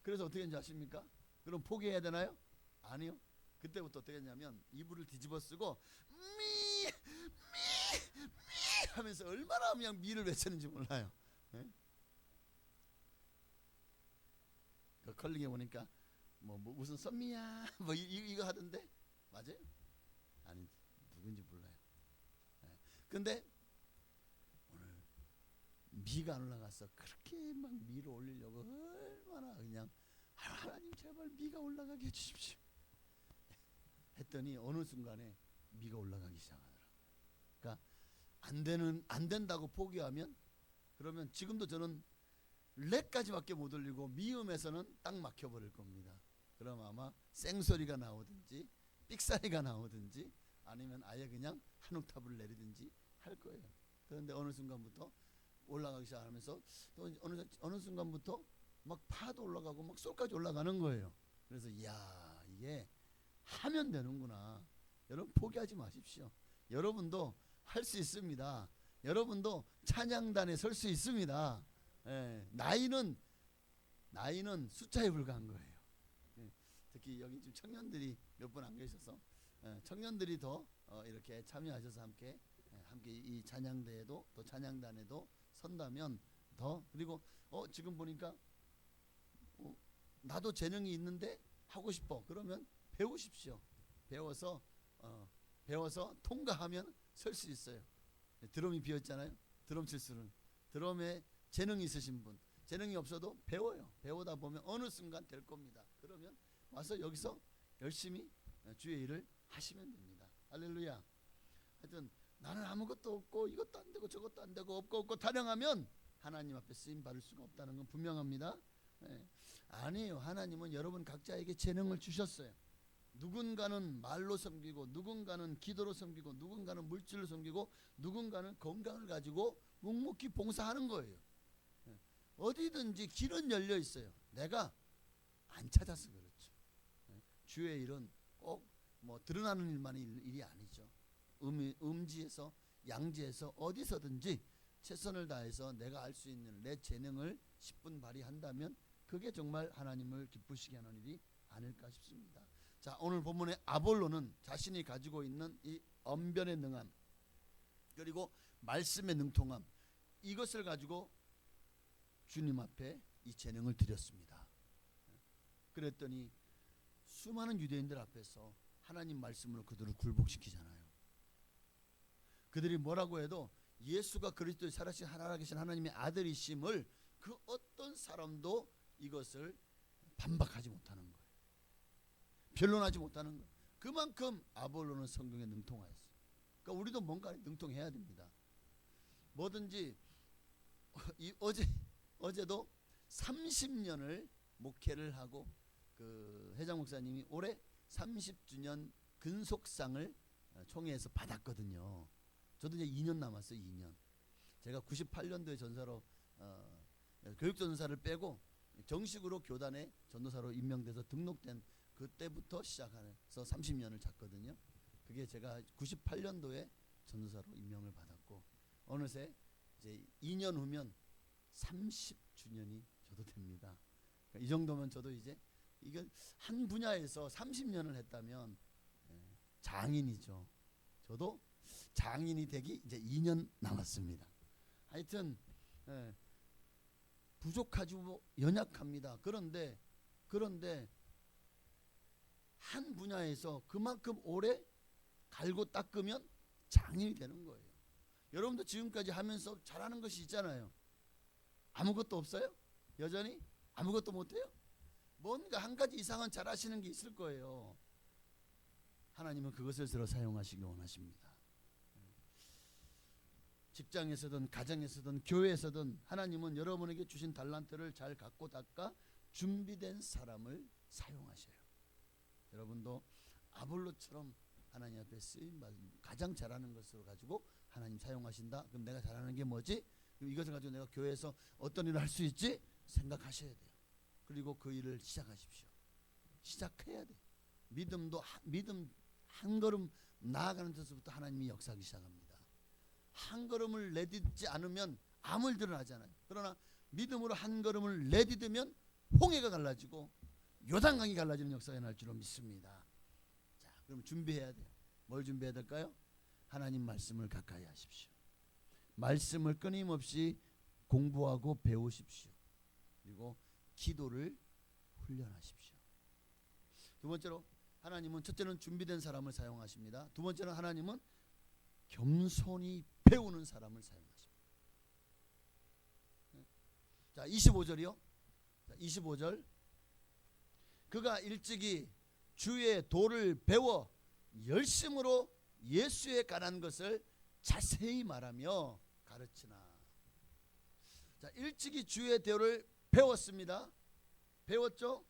Speaker 3: 그래서 어떻게 했는지 아십니까? 그럼 포기해야 되나요? 아니요. 그때부터 어떻게 했냐면 이불을 뒤집어 쓰고 미 하면서 얼마나 그냥 미를 외쳤는지 몰라요. 네? 그 컬링에 보니까 뭐 무슨 썸미야 뭐 이거 하던데 맞아요? 아니 누군지 몰라요. 네. 근데 오늘 미가 안 올라가서 그렇게 막 미를 올리려고 얼마나 그냥 하나님 제발 미가 올라가게 해주십시오 했더니 어느 순간에 미가 올라가기 시작하더라. 그러니까 안 된다고 포기하면 그러면 지금도 저는 레까지밖에 못 올리고 미음에서는 딱 막혀버릴 겁니다. 그럼 아마 생소리가 나오든지 삑사리가 나오든지 아니면 아예 그냥 한 옥타브를 내리든지 할 거예요. 그런데 어느 순간부터 올라가기 시작하면서 또 어느 순간부터 막 파도 올라가고 막 솔까지 올라가는 거예요. 그래서 이야 이게 하면 되는구나. 여러분 포기하지 마십시오. 여러분도 할 수 있습니다. 여러분도 찬양단에 설 수 있습니다. 예, 나이는 숫자에 불과한 거예요. 예, 특히 여기 지금 청년들이 몇 분 안 계셔서 청년들이 더 이렇게 참여하셔서 함께 이 찬양대에도 또 찬양단에도 선다면 더 그리고 지금 보니까 나도 재능이 있는데 하고 싶어. 그러면 배우십시오. 배워서 통과하면 설 수 있어요. 드럼이 비었잖아요. 드럼 칠수는 드럼에 재능이 있으신 분, 재능이 없어도 배워요. 배우다 보면 어느 순간 될 겁니다. 그러면 와서 여기서 열심히 주의 일을 하시면 됩니다. 할렐루야. 하여튼 나는 아무것도 없고 이것도 안 되고 저것도 안 되고 없고 타령하면 하나님 앞에 쓰임 받을 수가 없다는 건 분명합니다. 아니에요. 하나님은 여러분 각자에게 재능을 주셨어요. 누군가는 말로 섬기고 누군가는 기도로 섬기고 누군가는 물질로 섬기고 누군가는 건강을 가지고 묵묵히 봉사하는 거예요. 어디든지 길은 열려 있어요. 내가 안 찾아서 그렇죠. 주의 일은 꼭 뭐 드러나는 일만이 일이 아니죠. 음지에서 양지에서 어디서든지 최선을 다해서 내가 알 수 있는 내 재능을 10분 발휘한다면 그게 정말 하나님을 기쁘시게 하는 일이 아닐까 싶습니다. 자, 오늘 본문의 아볼로는 자신이 가지고 있는 이 언변에 능함 그리고 말씀에 능통함 이것을 가지고 주님 앞에 이 재능을 드렸습니다. 그랬더니 수많은 유대인들 앞에서 하나님 말씀으로 그들을 굴복시키잖아요. 그들이 뭐라고 해도 예수가 그리스도의 살아계신 살아계신 하나님의 아들이심을 그 어떤 사람도 이것을 반박하지 못하는 거예요. 변론하지 못하는 거예요. 그만큼 아볼로는 성경에 능통하였어요. 그러니까 우리도 뭔가 능통해야 됩니다. 뭐든지 어제도 30년을 목회를 하고 그 회장 목사님이 올해 30주년 근속상을 총회에서 받았거든요. 저도 이제 2년 남았어요. 2년. 제가 98년도에 전사로 교육전사를 빼고 정식으로 교단에 전도사로 임명돼서 등록된 그때부터 시작해서 30년을 잤거든요. 그게 제가 98년도에 전도사로 임명을 받았고 어느새 이제 2년 후면 30주년이 저도 됩니다. 그러니까 이 정도면 저도 이제 이건 한 분야에서 30년을 했다면 장인이죠. 저도 장인이 되기 이제 2년 남았습니다. 하여튼 부족하고 연약합니다. 그런데 한 분야에서 그만큼 오래 갈고 닦으면 장인이 되는 거예요. 여러분도 지금까지 하면서 잘하는 것이 있잖아요. 아무것도 없어요? 여전히 아무것도 못해요? 뭔가 한 가지 이상은 잘하시는 게 있을 거예요. 하나님은 그것을 들어 사용하시기 원하십니다. 직장에서든 가정에서든 교회에서든 하나님은 여러분에게 주신 달란트를 잘 갖고 닦아 준비된 사람을 사용하셔요. 여러분도 아볼로처럼 하나님 앞에 쓰임받은 가장 잘하는 것을 가지고 하나님 사용하신다. 그럼 내가 잘하는 게 뭐지? 그럼 이것을 가지고 내가 교회에서 어떤 일을 할 수 있지? 생각하셔야 돼요. 그리고 그 일을 시작하십시오. 시작해야 돼. 믿음 한 걸음 나아가는 데서부터 하나님이 역사하기 시작합니다. 한 걸음을 내딛지 않으면 아무 일들은 하잖아요. 그러나 믿음으로 한 걸음을 내딛으면 홍해가 갈라지고 요단강이 갈라지는 역사가 날 줄로 믿습니다. 자, 그럼 준비해야 돼요. 뭘 준비해야 될까요? 하나님 말씀을 가까이 하십시오. 말씀을 끊임없이 공부하고 배우십시오. 그리고 기도를 훈련하십시오. 두 번째로 하나님은 첫째는 준비된 사람을 사용하십니다. 두 번째는 하나님은 겸손히 배우는 사람을 사용하십니다. 자, 25절이요. 자, 25절. 그가 일찍이 주의 도를 배워 열심으로 예수에 관한 것을 자세히 말하며 가르치나. 자, 일찍이 주의 도를 배웠습니다. 배웠죠?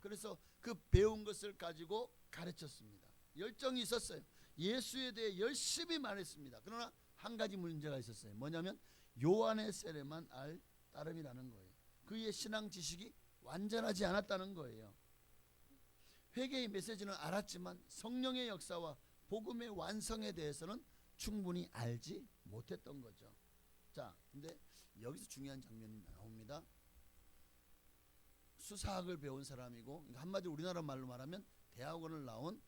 Speaker 3: 그래서 그 배운 것을 가지고 가르쳤습니다. 열정이 있었어요. 예수에 대해 열심히 말했습니다. 그러나 한 가지 문제가 있었어요. 뭐냐면 요한의 세례만 알 따름이라는 거예요. 그의 신앙 지식이 완전하지 않았다는 거예요. 회개의 메시지는 알았지만 성령의 역사와 복음의 완성에 대해서는 충분히 알지 못했던 거죠. 자, 근데 여기서 중요한 장면이 나옵니다. 수사학을 배운 사람이고, 그러니까 한마디로 우리나라 말로 말하면 대학원을 나온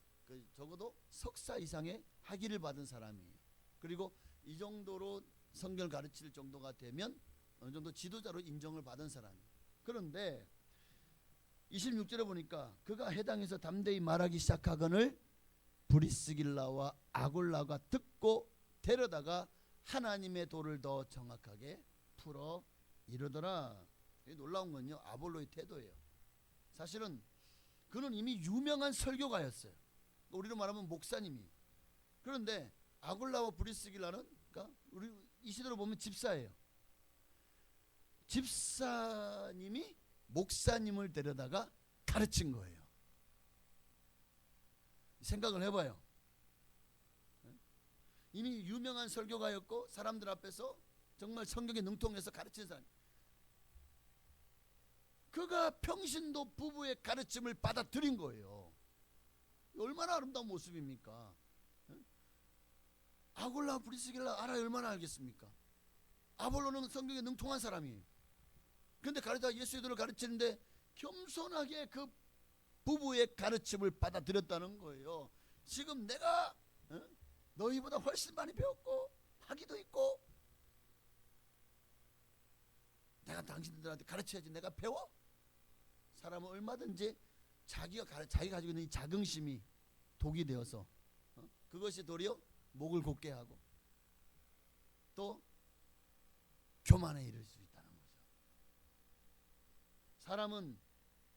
Speaker 3: 적어도 석사 이상의 학위를 받은 사람이에요. 그리고 이 정도로 성경을 가르칠 정도가 되면 어느 정도 지도자로 인정을 받은 사람이에요. 그런데 26절에 보니까 그가 해당해서 담대히 말하기 시작하거늘 브리스길라와 아굴라가 듣고 데려다가 하나님의 도를 더 정확하게 풀어 이르더라. 놀라운 건요, 아볼로의 태도예요. 사실은 그는 이미 유명한 설교가였어요. 우리로 말하면 목사님이. 그런데 아굴라와 브리스길라는, 그러니까 우리 이 시대로 보면 집사예요. 집사님이 목사님을 데려다가 가르친 거예요. 생각을 해봐요. 이미 유명한 설교가였고 사람들 앞에서 정말 성경에 능통해서 가르친 사람. 그가 평신도 부부의 가르침을 받아들인 거예요. 얼마나 아름다운 모습입니까? 아골라 브리스길라 알아야 얼마나 알겠습니까? 아볼로는 성경에 능통한 사람이에요. 그런데 가르쳐 예수들을 가르치는데 겸손하게 그 부부의 가르침을 받아들였다는 거예요. 지금 내가 너희보다 훨씬 많이 배웠고 학위도 있고 내가 당신들한테 가르쳐야지. 내가 배워? 사람은 얼마든지 자기가 가지고 있는 이 자긍심이 독이 되어서 그것이 도리어 목을 곧게 하고 또 교만에 이를 수 있다는 거죠. 사람은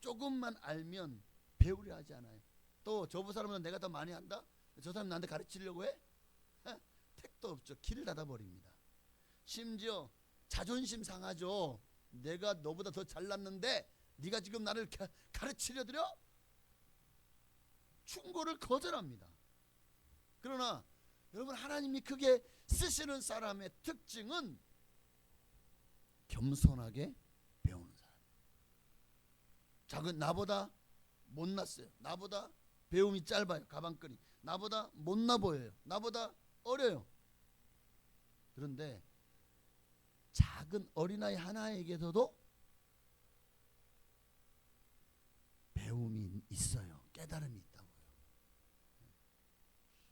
Speaker 3: 조금만 알면 배우려 하지 않아요. 또 저부 사람은 내가 더 많이 한다? 저 사람 나한테 가르치려고 해? 택도 없죠. 길을 닫아버립니다. 심지어 자존심 상하죠. 내가 너보다 더 잘났는데 네가 지금 나를 가르치려 들여? 충고를 거절합니다. 그러나 여러분, 하나님이 크게 쓰시는 사람의 특징은 겸손하게 배우는 사람. 작은 나보다 못났어요. 나보다 배움이 짧아요. 가방끈이. 나보다 못나 보여요. 나보다 어려요. 그런데 작은 어린아이 하나에게서도 배움이 있어요. 깨달음이 있다고요.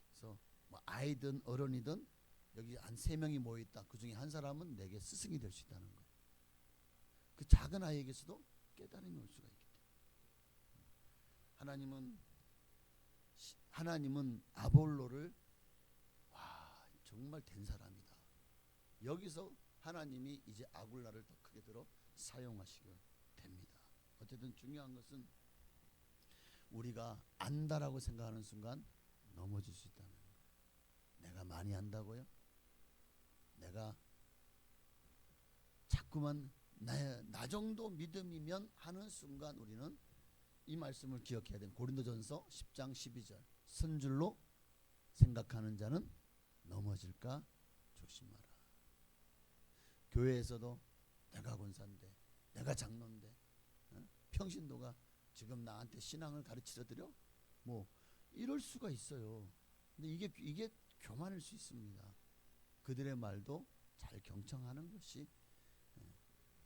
Speaker 3: 그래서 뭐 아이든 어른이든 여기 한 3명이 모여있다. 그 중에 한 사람은 내게 스승이 될 수 있다는 거예요. 그 작은 아이에게서도 깨달음이 올 수가 있기 때문에 하나님은 아볼로를 정말 된 사람이다. 여기서 하나님이 이제 아굴라를 더 크게 들어 사용하시게 됩니다. 어쨌든 중요한 것은 우리가 안다라고 생각하는 순간 넘어질 수 있다는 거예요. 내가 많이 안다고요? 내가 자꾸만 나 정도 믿음이면 하는 순간 우리는 이 말씀을 기억해야 돼요. 고린도전서 10장 12절. 선줄로 생각하는 자는 넘어질까 조심하라. 교회에서도 내가 권사인데, 내가 장로인데, 평신도가 지금 나한테 신앙을 가르치려 드려? 뭐 이럴 수가 있어요. 근데 이게 교만일 수 있습니다. 그들의 말도 잘 경청하는 것이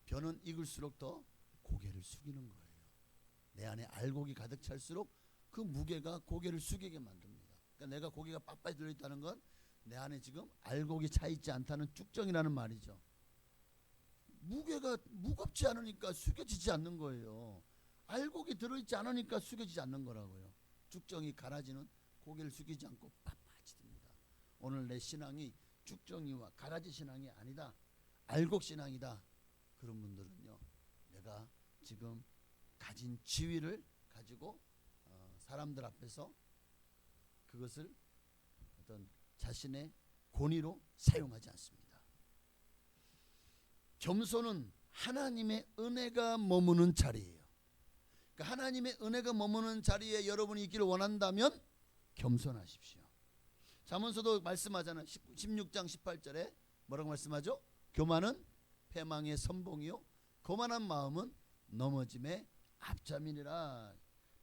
Speaker 3: 벼는 익을수록 더 고개를 숙이는 거예요. 내 안에 알곡이 가득 찰수록 그 무게가 고개를 숙이게 만듭니다. 그러니까 내가 고개가 빳빳이 들어있다는 건 내 안에 지금 알곡이 차 있지 않다는 쭉정이라는 말이죠. 무게가 무겁지 않으니까 숙여지지 않는 거예요. 알곡이 들어있지 않으니까 숙여지지 않는 거라고요. 쭉정이 가라지는 고개를 숙이지 않고 빳빳이 듭니다. 오늘 내 신앙이 쭉정이와 가라지 신앙이 아니다, 알곡 신앙이다. 그런 분들은요, 내가 지금 가진 지위를 가지고 사람들 앞에서 그것을 어떤 자신의 권위로 사용하지 않습니다. 겸손은 하나님의 은혜가 머무는 자리예요. 그러니까 하나님의 은혜가 머무는 자리에 여러분이 있기를 원한다면 겸손하십시오. 잠언서도 말씀하잖아요. 16장 18절에 뭐라고 말씀하죠? 교만은 패망의 선봉이요 거만한 마음은 넘어짐의 앞잠이니라.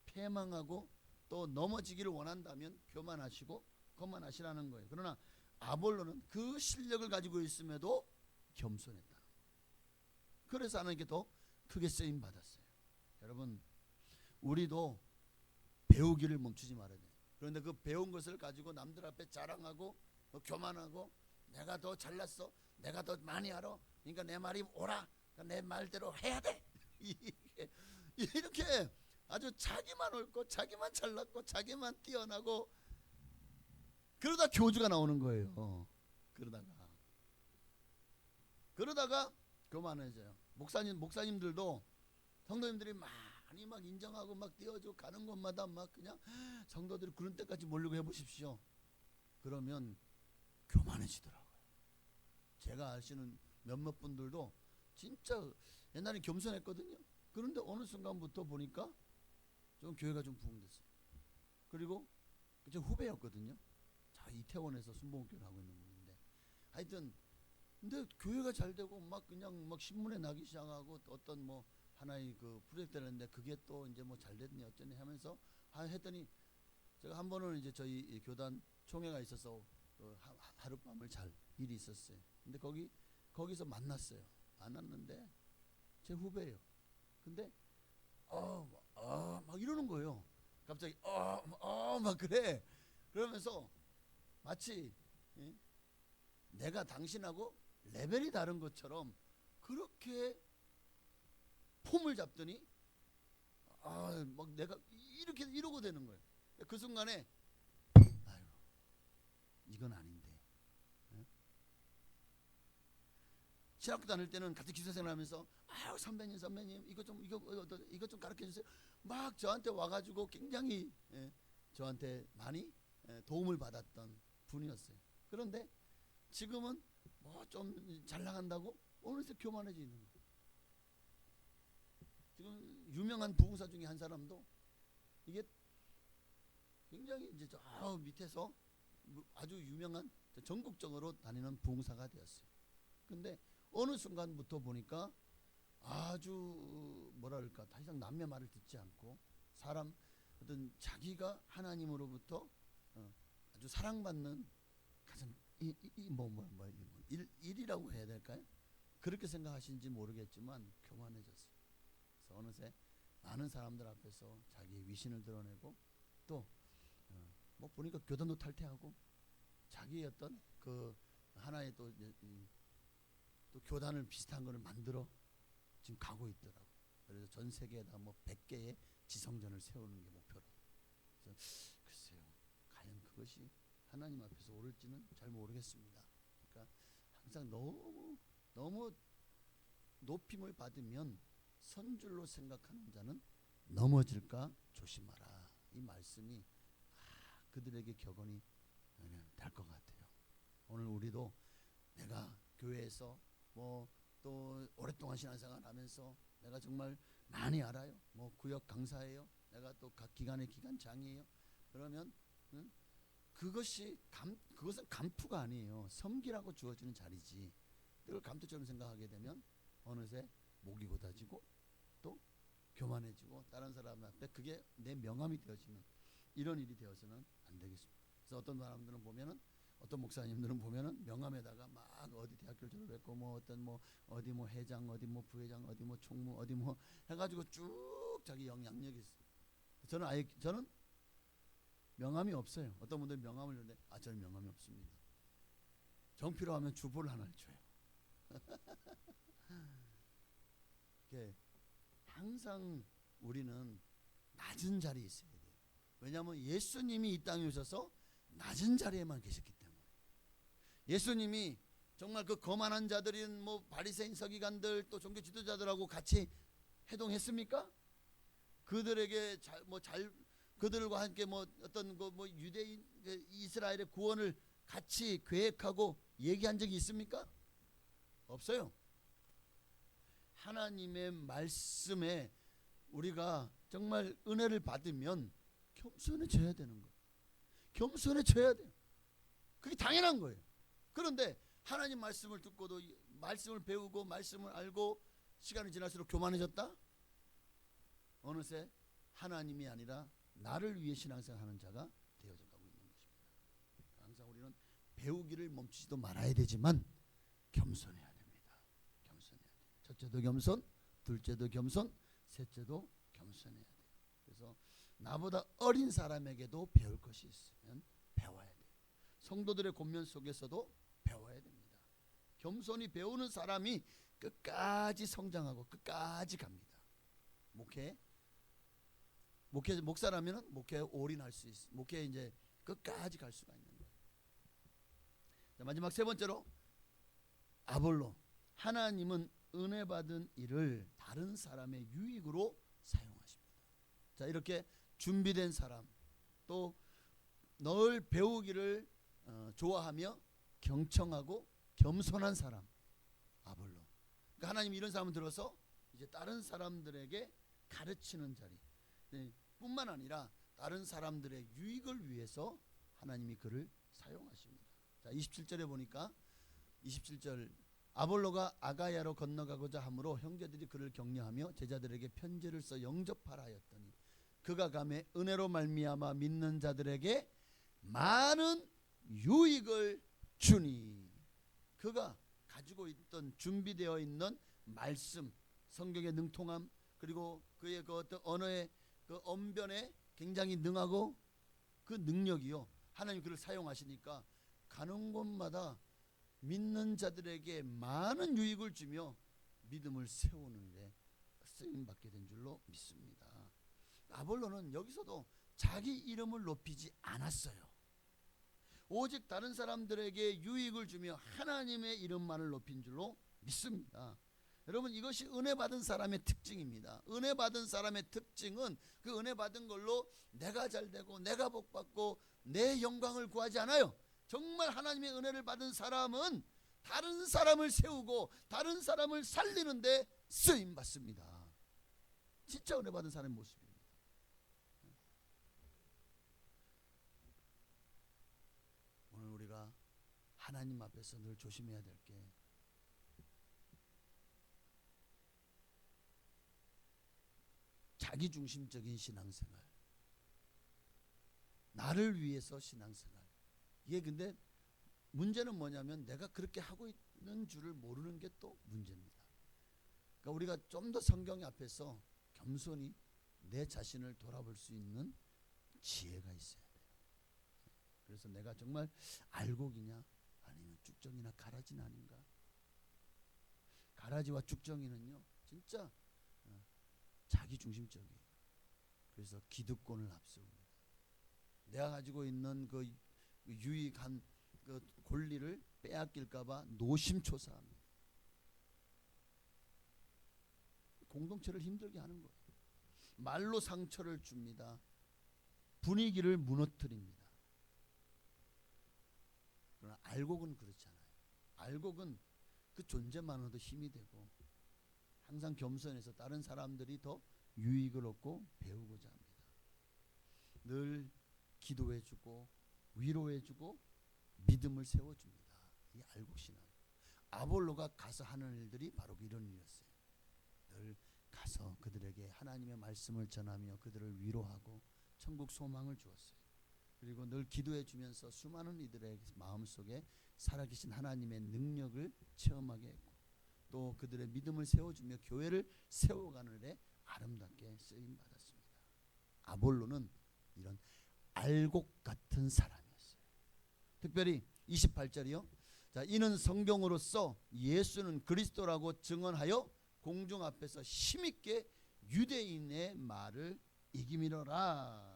Speaker 3: 패망하고 또 넘어지기를 원한다면 교만하시고 거만하시라는 거예요. 그러나 아볼로는 그 실력을 가지고 있음에도 겸손했다. 그래서 하나님께 더 크게 쓰임 받았어요. 여러분, 우리도 배우기를 멈추지 말아야 돼요. 그런데 그 배운 것을 가지고 남들 앞에 자랑하고 교만하고 내가 더 잘났어, 내가 더 많이 알아, 그러니까 내 말이 옳아, 그러니까 내 말대로 해야 돼. 이렇게 아주 자기만 옳고 자기만 잘났고 자기만 뛰어나고 그러다 교주가 나오는 거예요. 그러다가 교만해져요. 목사님들도 성도님들이 많이 막 인정하고 막 띄워주고 가는 곳마다 막 그냥 성도들이 그런 때까지 모르고 해보십시오. 그러면 교만해지더라고요. 제가 아시는 몇몇 분들도 진짜 옛날에 겸손했거든요. 그런데 어느 순간부터 보니까 좀 교회가 좀 부흥됐어요. 그리고 제 후배였거든요. 자, 이태원에서 순복음교회를 하고 있는 분인데, 하여튼 근데 교회가 잘 되고 막 그냥 막 신문에 나기 시작하고 어떤 뭐 하나의 그 프로젝트를 했는데 그게 또 이제 뭐 잘 됐니 어쩌니 하면서 했더니 제가 한 번은 이제 저희 교단 총회가 있어서 하룻밤을 잘 일이 있었어요. 근데 거기서 만났어요. 만났는데 제 후배예요. 근데 막 이러는 거예요. 갑자기 막 그래. 그러면서 마치 내가 당신하고 레벨이 다른 것처럼 그렇게 폼을 잡더니 막 내가 이렇게 이러고 되는 거예요. 그 순간에 아유, 이건 아닌데. 신학교 다닐 때는 같은 기숙생활 하면서 아유 선배님 이거 좀 가르쳐 주세요. 막 저한테 와가지고 굉장히 저한테 많이 도움을 받았던 분이었어요. 그런데 지금은 뭐 좀 잘 나간다고 어느새 교만해져 있는 거예요. 지금 유명한 부흥사 중에 한 사람도 이게 굉장히 이제 저 밑에서 아주 유명한 전국적으로 다니는 부흥사가 되었어요. 근데 어느 순간부터 보니까 아주 뭐랄까 더 이상 남의 말을 듣지 않고 사람 어떤 자기가 하나님으로부터 아주 사랑받는 가장 일이라고 해야 될까요? 그렇게 생각하시는지 모르겠지만 교만해졌어요. 그래서 어느새 많은 사람들 앞에서 자기의 위신을 드러내고 또 뭐 보니까 교단도 탈퇴하고 자기의 어떤 그 하나의 또 교단을 비슷한 거를 만들어 지금 가고 있더라고요. 그래서 전 세계에다 뭐 100개의 지성전을 세우는 게 목표라고. 그래서 글쎄요, 과연 그것이 하나님 앞에서 옳을지는 잘 모르겠습니다. 그러니까 항상 너무 높임을 받으면 선줄로 생각하는 자는 넘어질까 조심하라. 이 말씀이 그들에게 격언이 될 것 같아요. 오늘 우리도 내가 교회에서 뭐 또 오랫동안 신앙생활 하면서 내가 정말 많이 알아요. 뭐 구역 강사예요. 내가 또 각 기관의 기관장이에요. 그러면 그것은 감투가 아니에요. 섬기라고 주어지는 자리지. 그걸 감투처럼 생각하게 되면 어느새 목이 곧아지고 또 교만해지고 다른 사람 앞에 그게 내 명함이 되어지는 이런 일이 되어서는 안 되겠습니다. 그래서 어떤 사람들은 보면은 어떤 목사님들은 보면은 명함에다가 막 어디 대학교를 졸업했고 뭐 어떤 뭐 어디 뭐 회장 어디 뭐 부회장 어디 뭐 총무 어디 뭐 해가지고 쭉 자기 양력이 있어요. 저는 명함이 없어요. 어떤 분들이 명함을 주는데 저는 명함이 없습니다. 정 필요하면 주보를 하나를 줘요. 항상 우리는 낮은 자리에 있어야 돼요. 왜냐하면 예수님이 이 땅에 오셔서 낮은 자리에만 계셨기 때문에. 예수님이 정말 그 거만한 자들인 뭐 바리새인 서기관들 또 종교 지도자들하고 같이 해동했습니까? 그들에게 그들과 함께 뭐 어떤 뭐 유대인 이스라엘의 구원을 같이 계획하고 얘기한 적이 있습니까? 없어요. 하나님의 말씀에 우리가 정말 은혜를 받으면 겸손해져야 되는 거예요. 겸손해져야 돼요. 그게 당연한 거예요. 그런데 하나님 말씀을 듣고도 말씀을 배우고 말씀을 알고 시간이 지날수록 교만해졌다? 어느새 하나님이 아니라 나를 위해 신앙생활하는 자가 되어져 가고 있는 것입니다. 항상 우리는 배우기를 멈추지도 말아야 되지만 겸손해야 됩니다. 겸손해야 돼요. 첫째도 겸손, 둘째도 겸손, 셋째도 겸손해야 돼요. 그래서 나보다 어린 사람에게도 배울 것이 있으면 배워야 돼요. 성도들의 권면 속에서도 배워야 됩니다. 겸손히 배우는 사람이 끝까지 성장하고 끝까지 갑니다. 목사라면은 목회에 올인할 수 있어. 목회에 이제 끝까지 갈 수가 있는 거예요. 자, 마지막 세 번째로 아볼로. 하나님은 은혜 받은 일을 다른 사람의 유익으로 사용하십니다. 자, 이렇게 준비된 사람, 또 널 배우기를 좋아하며 경청하고 겸손한 사람, 아볼로. 그러니까 하나님이 이런 사람을 들어서 이제 다른 사람들에게 가르치는 자리, 뿐만 아니라 다른 사람들의 유익을 위해서 하나님이 그를 사용하십니다. 자, 27절에 보니까 27절 아볼로가 아가야로 건너가고자 하므로 형제들이 그를 격려하며 제자들에게 편지를 써 영접하라 하였더니 그가 가매 은혜로 말미암아 믿는 자들에게 많은 유익을 주니. 그가 가지고 있던 준비되어 있는 말씀, 성경의 능통함, 그리고 그의 그 어떤 언어의 그 언변에 굉장히 능하고 그 능력이요, 하나님 그를 사용하시니까 가는 곳마다 믿는 자들에게 많은 유익을 주며 믿음을 세우는데 쓰임 받게 된 줄로 믿습니다. 아볼로는 여기서도 자기 이름을 높이지 않았어요. 오직 다른 사람들에게 유익을 주며 하나님의 이름만을 높인 줄로 믿습니다. 여러분, 이것이 은혜 받은 사람의 특징입니다. 은혜 받은 사람의 특징은 그 은혜 받은 걸로 내가 잘되고 내가 복받고 내 영광을 구하지 않아요. 정말 하나님의 은혜를 받은 사람은 다른 사람을 세우고 다른 사람을 살리는데 쓰임 받습니다. 진짜 은혜 받은 사람의 모습입니다. 오늘 우리가 하나님 앞에서 늘 조심해야 될 게 자기중심적인 신앙생활, 나를 위해서 신앙생활. 이게 근데 문제는 뭐냐면 내가 그렇게 하고 있는 줄을 모르는 게 또 문제입니다. 그러니까 우리가 좀 더 성경 앞에서 겸손히 내 자신을 돌아볼 수 있는 지혜가 있어야 돼요. 그래서 내가 정말 알곡이냐 아니면 쭉정이나 가라지는 아닌가. 가라지와 쭉정이는요 진짜 자기중심적이에요. 그래서 기득권을 앞세웁니다. 내가 가지고 있는 그 유익한 그 권리를 빼앗길까봐 노심초사합니다. 공동체를 힘들게 하는 거예요. 말로 상처를 줍니다. 분위기를 무너뜨립니다. 그러나 알곡은 그렇지 않아요. 알곡은 그 존재만으로도 힘이 되고 항상 겸손해서 다른 사람들이 더 유익을 얻고 배우고자 합니다. 늘 기도해주고 위로해주고 믿음을 세워줍니다. 이 알곡신앙. 아볼로가 가서 하는 일들이 바로 이런 일이었어요. 늘 가서 그들에게 하나님의 말씀을 전하며 그들을 위로하고 천국 소망을 주었어요. 그리고 늘 기도해 주면서 수많은 이들의 마음속에 살아계신 하나님의 능력을 체험하게 했고 또 그들의 믿음을 세워주며 교회를 세워가는 데 아름답게 쓰임 받았습니다. 아볼로는 이런 알곡 같은 사람이었어요. 특별히 28절이요. 자, 이는 성경으로서 예수는 그리스도라고 증언하여 공중 앞에서 힘있게 유대인의 말을 이기미러라.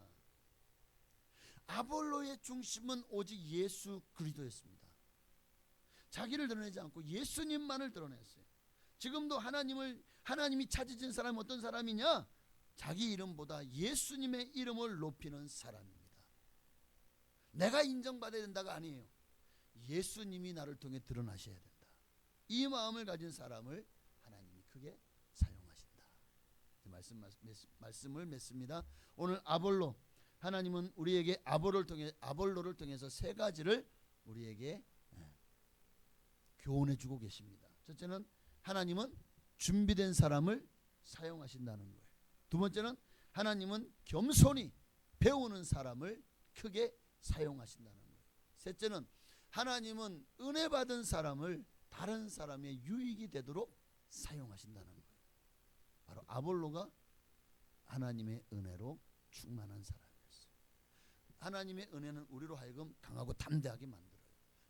Speaker 3: 아볼로의 중심은 오직 예수 그리스도였습니다. 자기를 드러내지 않고 예수님만을 드러냈어요. 지금도 하나님이 찾으신 사람은 어떤 사람이냐? 자기 이름보다 예수님의 이름을 높이는 사람입니다. 내가 인정받아야 된다가 아니에요. 예수님이 나를 통해 드러나셔야 된다. 이 마음을 가진 사람을 하나님이 크게 사용하신다. 말씀을 맺습니다. 오늘 아볼로, 하나님은 우리에게 아볼로를 통해서 세 가지를 우리에게 교훈해 주고 계십니다. 첫째는 하나님은 준비된 사람을 사용하신다는 거예요. 두 번째는 하나님은 겸손히 배우는 사람을 크게 사용하신다는 거예요. 셋째는 하나님은 은혜 받은 사람을 다른 사람의 유익이 되도록 사용하신다는 거예요. 바로 아볼로가 하나님의 은혜로 충만한 사람이었어요. 하나님의 은혜는 우리로 하여금 강하고 담대하게 만들어요.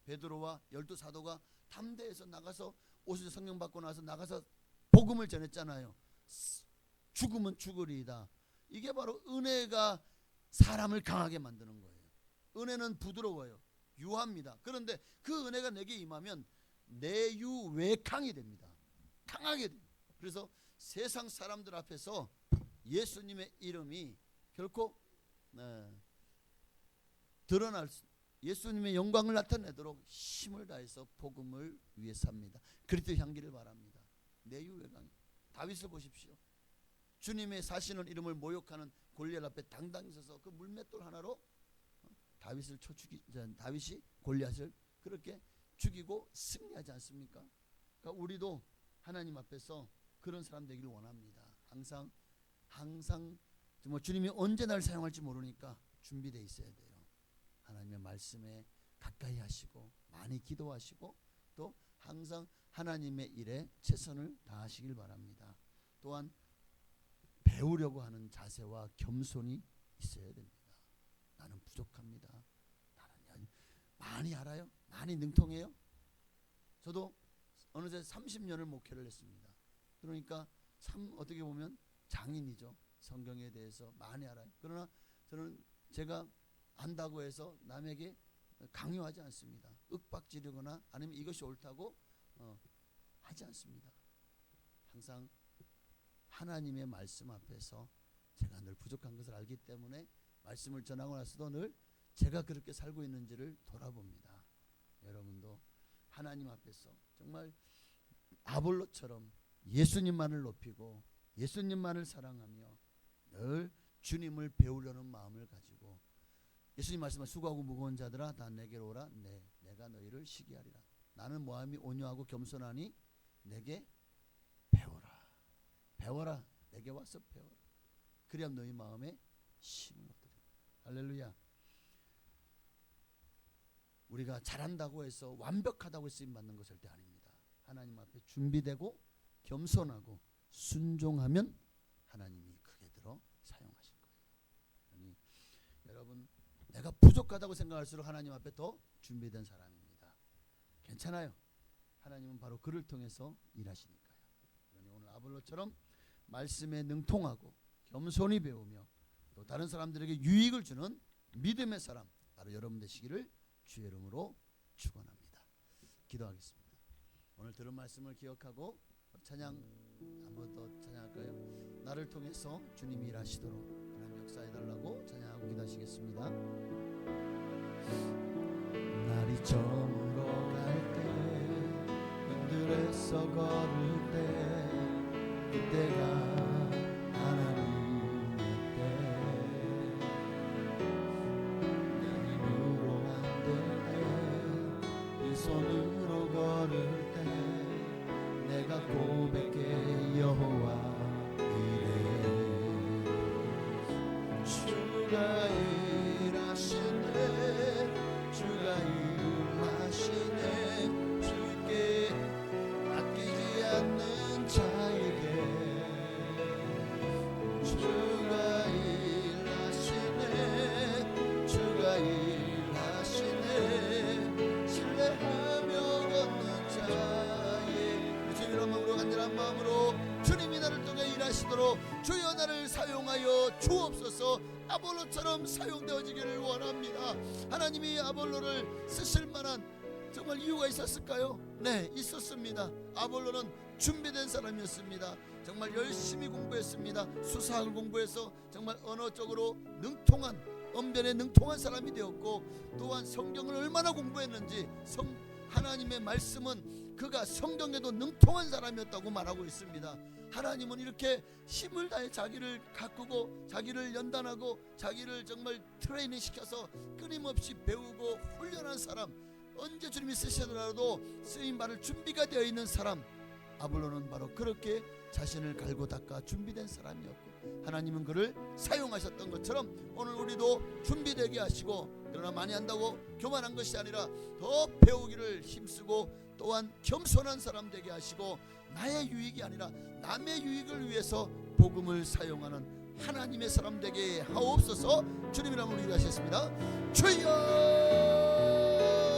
Speaker 3: 베드로와 12사도가 담대해서 나가서 오순절 성령 받고 나서 나가서 복음을 전했잖아요. 죽으면 죽으리이다. 이게 바로 은혜가 사람을 강하게 만드는 거예요. 은혜는 부드러워요. 유합니다. 그런데 그 은혜가 내게 임하면 내유외강이 됩니다. 강하게 돼요. 그래서 세상 사람들 앞에서 예수님의 이름이 결코 드러날 수, 예수님의 영광을 나타내도록 힘을 다해서 복음을 위해 삽니다. 그리스도 향기를 바랍니다. 내유외강. 다윗을 보십시오. 주님의 사시는 이름을 모욕하는 골리앗 앞에 당당히 서서 그 물맷돌 하나로 다윗이 골리앗을 그렇게 죽이고 승리하지 않습니까? 그러니까 우리도 하나님 앞에서 그런 사람 되기를 원합니다. 항상 주님이 언제 날 사용할지 모르니까 준비되어 있어야 돼요. 하나님의 말씀에 가까이 하시고 많이 기도하시고 또 항상 하나님의 일에 최선을 다하시길 바랍니다. 또한 배우려고 하는 자세와 겸손이 있어야 됩니다. 나는 부족합니다. 나는 많이 알아요? 많이 능통해요? 저도 어느새 30년을 목회를 했습니다. 그러니까 참 어떻게 보면 장인이죠. 성경에 대해서 많이 알아요. 그러나 저는 제가 안다고 해서 남에게 강요하지 않습니다. 윽박지르거나 아니면 이것이 옳다고 하지 않습니다. 항상 하나님의 말씀 앞에서 제가 늘 부족한 것을 알기 때문에 말씀을 전하고 나서도 늘 제가 그렇게 살고 있는지를 돌아봅니다. 여러분도 하나님 앞에서 정말 아볼로처럼 예수님만을 높이고 예수님만을 사랑하며 늘 주님을 배우려는 마음을 가지고 예수님 말씀은 수고하고 무거운 자들아 다 내게로 오라. 내가 너희를 쉬게 하리라. 나는 마음이 온유하고 겸손하니 내게 배워라. 내게 와서 배워라. 그래야 너희 마음에 힘을 얻으리라. 할렐루야. 우리가 잘한다고 해서 완벽하다고 쓰임 받는 것 절대 아닙니다. 하나님 앞에 준비되고 겸손하고 순종하면 하나님이 크게 들어 사용하실 거예요. 그러니 여러분 내가 부족하다고 생각할수록 하나님 앞에 더 준비된 사람입니다. 괜찮아요. 하나님은 바로 그를 통해서 일하시니까요. 그러니 오늘 아볼로처럼 말씀에 능통하고 겸손히 배우며 또 다른 사람들에게 유익을 주는 믿음의 사람 바로 여러분 되시기를 주의 이름으로 축원합니다. 기도하겠습니다. 오늘 들은 말씀을 기억하고 찬양 한 번 더 찬양할까요? 나를 통해서 주님이 일하시도록 하나님 역사해달라고 찬양하고 기도하시겠습니다.
Speaker 1: 날이 저물어 갈 때 흔들에서 걸을 때 그때가 하나님의 때 내 힘으로 안 될 때 빈손으로 걸을 때 내가 고백해 여호와 이래 주가 일하시네
Speaker 3: 사용되어지기를 원합니다. 하나님이 아볼로를 쓰실 만한 정말 이유가 있었을까요? 네, 있었습니다. 아볼로는 준비된 사람이었습니다. 정말 열심히 공부했습니다. 수사학을 공부해서 정말 언어적으로 능통한, 언변에 능통한 사람이 되었고, 또한 성경을 얼마나 공부했는지 하나님의 말씀은 그가 성경에도 능통한 사람이었다고 말하고 있습니다. 하나님은 이렇게 힘을 다해 자기를 가꾸고 자기를 연단하고 자기를 정말 트레이닝 시켜서 끊임없이 배우고 훈련한 사람, 언제 주님이 쓰시더라도 쓰임받을 준비가 되어 있는 사람, 아볼로는 바로 그렇게 자신을 갈고 닦아 준비된 사람이었고, 하나님은 그를 사용하셨던 것처럼 오늘 우리도 준비되게 하시고, 그러나 많이 한다고 교만한 것이 아니라 더 배우기를 힘쓰고 또한 겸손한 사람 되게 하시고, 나의 유익이 아니라 남의 유익을 위해서 복음을 사용하는 하나님의 사람 되게 하옵소서. 주님 이름으로 기도하셨습니다. 주여!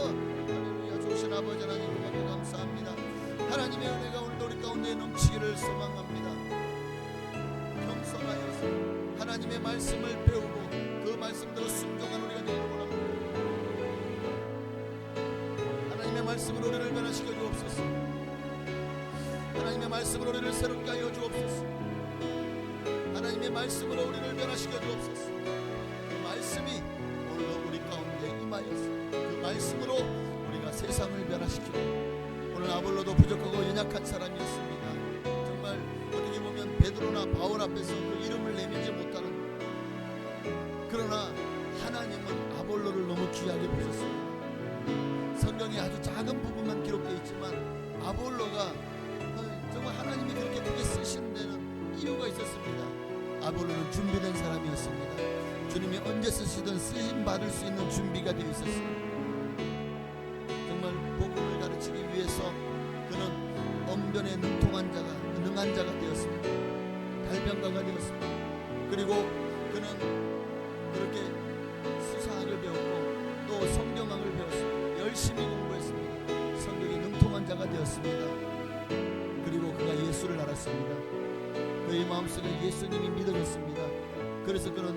Speaker 3: 할렐루야. 좋으신 아버지 하나님, 고맙고 감사합니다. 하나님의 은혜가 오늘도 우리 가운데 넘치기를 소망합니다. 겸손하여서 하나님의 말씀을 배우고 그 말씀대로 순종한 우리가 되기를 원합니다. 하나님의 말씀으로 우리를 변화시켜 주옵소서. 하나님의 말씀으로 우리를 새롭게 하여 주옵소서. 하나님의 말씀으로 우리를 변화시켜 주옵소서. 그 말씀이 오늘도 우리 가운데 임하여서 그 말씀으로 우리가 세상을 변화시키고, 오늘 아볼로도 부족하고 연약한 사람이었습니다. 정말 어떻게 보면 베드로나 바울 앞에서 그 이름을 내밀지 못하는, 그러나 하나님은 아볼로를 너무 귀하게 보셨습니다. 성경에 아주 작은 부분만 기록되어 있지만 아볼로가 정말 하나님이 그렇게 크게 쓰신 데는 이유가 있었습니다. 아볼로는 준비된 사람이었습니다. 주님이 언제 쓰시든 쓰임 받을 수 있는 준비가 되어 있었습니다. 정말 복음을 가르치기 위해서 그는 언변에 능통한 자가, 능한 자가 되었습니다. 달변가가 되었습니다. 그리고 그는 그렇게 수사학을 배웠고 또 성경학을 배웠습니다. 열심히 공부했습니다. 성경에 능통한 자가 되었습니다. 그리고 그가 예수를 알았습니다. 그의 마음속에 예수님이 믿어졌습니다. 그래서 그는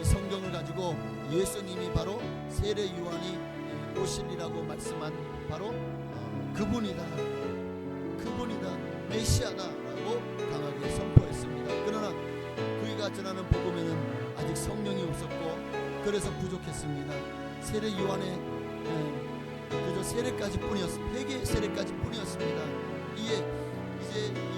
Speaker 3: 이 성경을 가지고 예수님이 바로 세례 요한이 오시리라고 말씀한 바로 그분이다, 메시아다라고 강하게 선포했습니다. 그러나 그가 전하는 복음에는 아직 성령이 없었고 그래서 부족했습니다. 세례 요한의 그저 세례까지 뿐이었습니다. 회개 세례까지 뿐이었습니다. 이제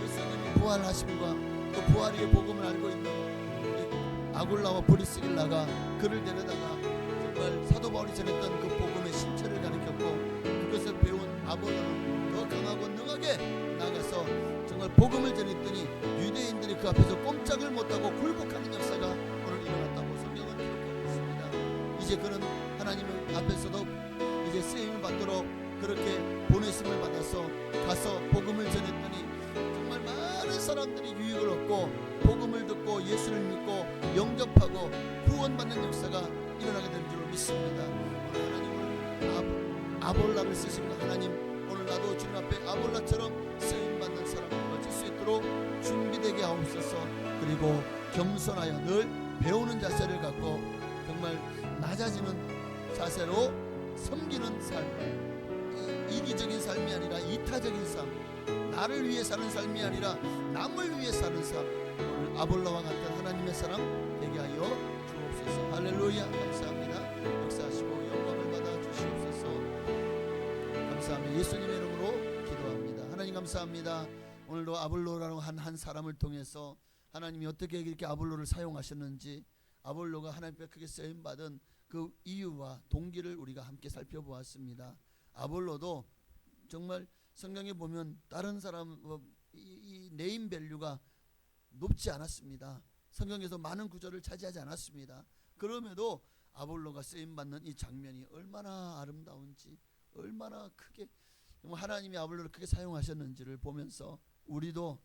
Speaker 3: 예수님이 부활하심과 또 부활의 복음을 알고 있는 아굴라와 브리스길라가 그를 데려다가 정말 사도 바울이 전했던 그 복음의 실체를 가르쳤고, 그것을 배운 아볼로는 더 강하고 능하게 나가서 정말 복음을 전했더니 유대인들이 그 앞에서 꼼짝을 못하고 굴복하는 역사가 오늘 일어났다고 성경은 기록하고 있습니다. 이제 그는 하나님 앞에서도 이제 쓰임을 받도록 그렇게 보내심을 받아서 가서 복음을 전했더니 정말 많은 사람들이 유익을 얻고 복음을 듣고 예수를 믿고 영접하고 구원받는 역사가 일어나게 된 줄로 믿습니다. 오늘 하나님은 아볼라를 쓰십니다. 하나님, 오늘 나도 주님 앞에 아볼라처럼 쓰임받는 사람으로 될 수 있도록 준비되게 하옵소서. 그리고 겸손하여 늘 배우는 자세를 갖고 정말 낮아지는 자세로 섬기는 삶, 이기적인 삶이 아니라 이타적인 삶, 나를 위해 사는 삶이 아니라 남을 위해 사는 삶, 오늘 아볼라와 같은 하나님의 사람 되게 하여 주옵소서. 할렐루야. 감사합니다. 역사하시고 영광을 받아 주시옵소서. 감사합니다. 예수님의 이름으로 기도합니다. 하나님 감사합니다. 오늘도 아볼로라는 한 사람을 통해서 하나님이 어떻게 이렇게 아볼로를 사용하셨는지, 아볼로가 하나님께 크게 쓰임받은 그 이유와 동기를 우리가 함께 살펴보았습니다. 아볼로도 정말 성경에 보면 다른 사람 이 네임 밸류가 높지 않았습니다. 성경에서 많은 구절을 차지하지 않았습니다. 그럼에도 아볼로가 쓰임받는 이 장면이 얼마나 아름다운지, 얼마나 크게 하나님이 아볼로를 크게 사용하셨는지를 보면서 우리도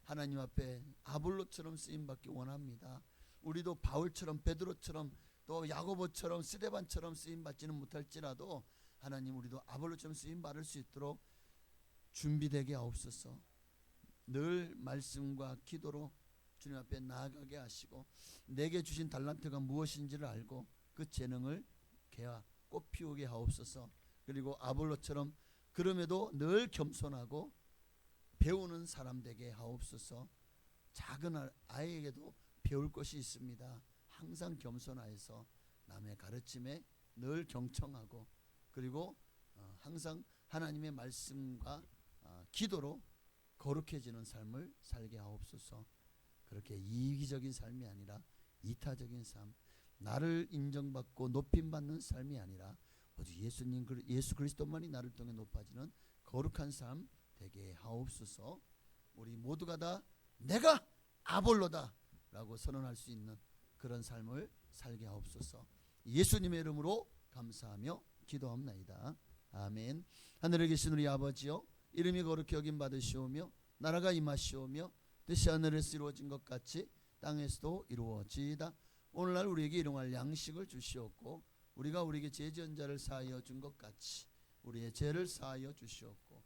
Speaker 3: 하나님 앞에 아볼로처럼 쓰임받기 원합니다. 우리도 바울처럼, 베드로처럼, 또 야고보처럼, 스데반처럼 쓰임받지는 못할지라도 하나님, 우리도 아볼로처럼 쓰임받을 수 있도록 준비되게 하옵소서. 늘 말씀과 기도로 주님 앞에 나아가게 하시고 내게 주신 달란트가 무엇인지를 알고 그 재능을 개와 꽃 피우게 하옵소서. 그리고 아볼로처럼 그럼에도 늘 겸손하고 배우는 사람 되게 하옵소서. 작은 아이에게도 배울 것이 있습니다. 항상 겸손하여서 남의 가르침에 늘 경청하고 그리고 항상 하나님의 말씀과 기도로 거룩해지는 삶을 살게 하옵소서. 그렇게 이기적인 삶이 아니라 이타적인 삶, 나를 인정받고 높임받는 삶이 아니라 오직 예수 그리스도만이 나를 통해 높아지는 거룩한 삶 되게 하옵소서. 우리 모두가 다 내가 아볼로다 라고 선언할 수 있는 그런 삶을 살게 하옵소서. 예수님의 이름으로 감사하며 기도합나이다. 아멘. 하늘에 계신 우리 아버지여, 이름이 거룩히 여김 받으시오며 나라가 임하시오며 뜻이 하늘에서 이루어진 것 같이 땅에서도 이루어지이다. 오늘날 우리에게 일용할 양식을 주시옵고 우리가 우리에게 죄 지은 자를 사하여 준 것 같이 우리의 죄를 사하여 주시옵고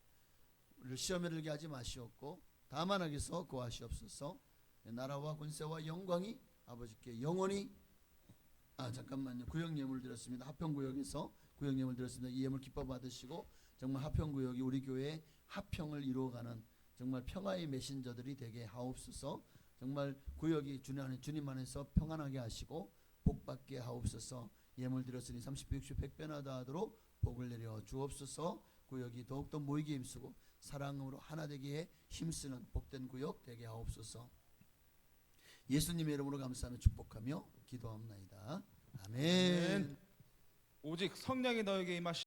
Speaker 3: 우리를 시험에 들게 하지 마시옵고 다만 악에서 구하시옵소서. 나라와 권세와 영광이 아버지께 영원히 잠깐만요. 구역예물 드렸습니다. 하평구역에서 구역예물 드렸습니다. 이 예물 기뻐 받으시고 정말 하평구역이 우리 교회의 화평을 이루어가는 정말 평화의 메신저들이 되게 하옵소서. 정말 구역이 주님 안에서 평안하게 하시고 복받게 하옵소서. 예물 드렸으니 30배 60 100배나 더하도록 복을 내려 주옵소서. 구역이 더욱더 모이게 힘쓰고 사랑으로 하나 되기에 힘쓰는 복된 구역 되게 하옵소서. 예수님의 이름으로 감사하며 축복하며 기도합나이다. 아멘.
Speaker 1: 오직 성령이 너에게 임하시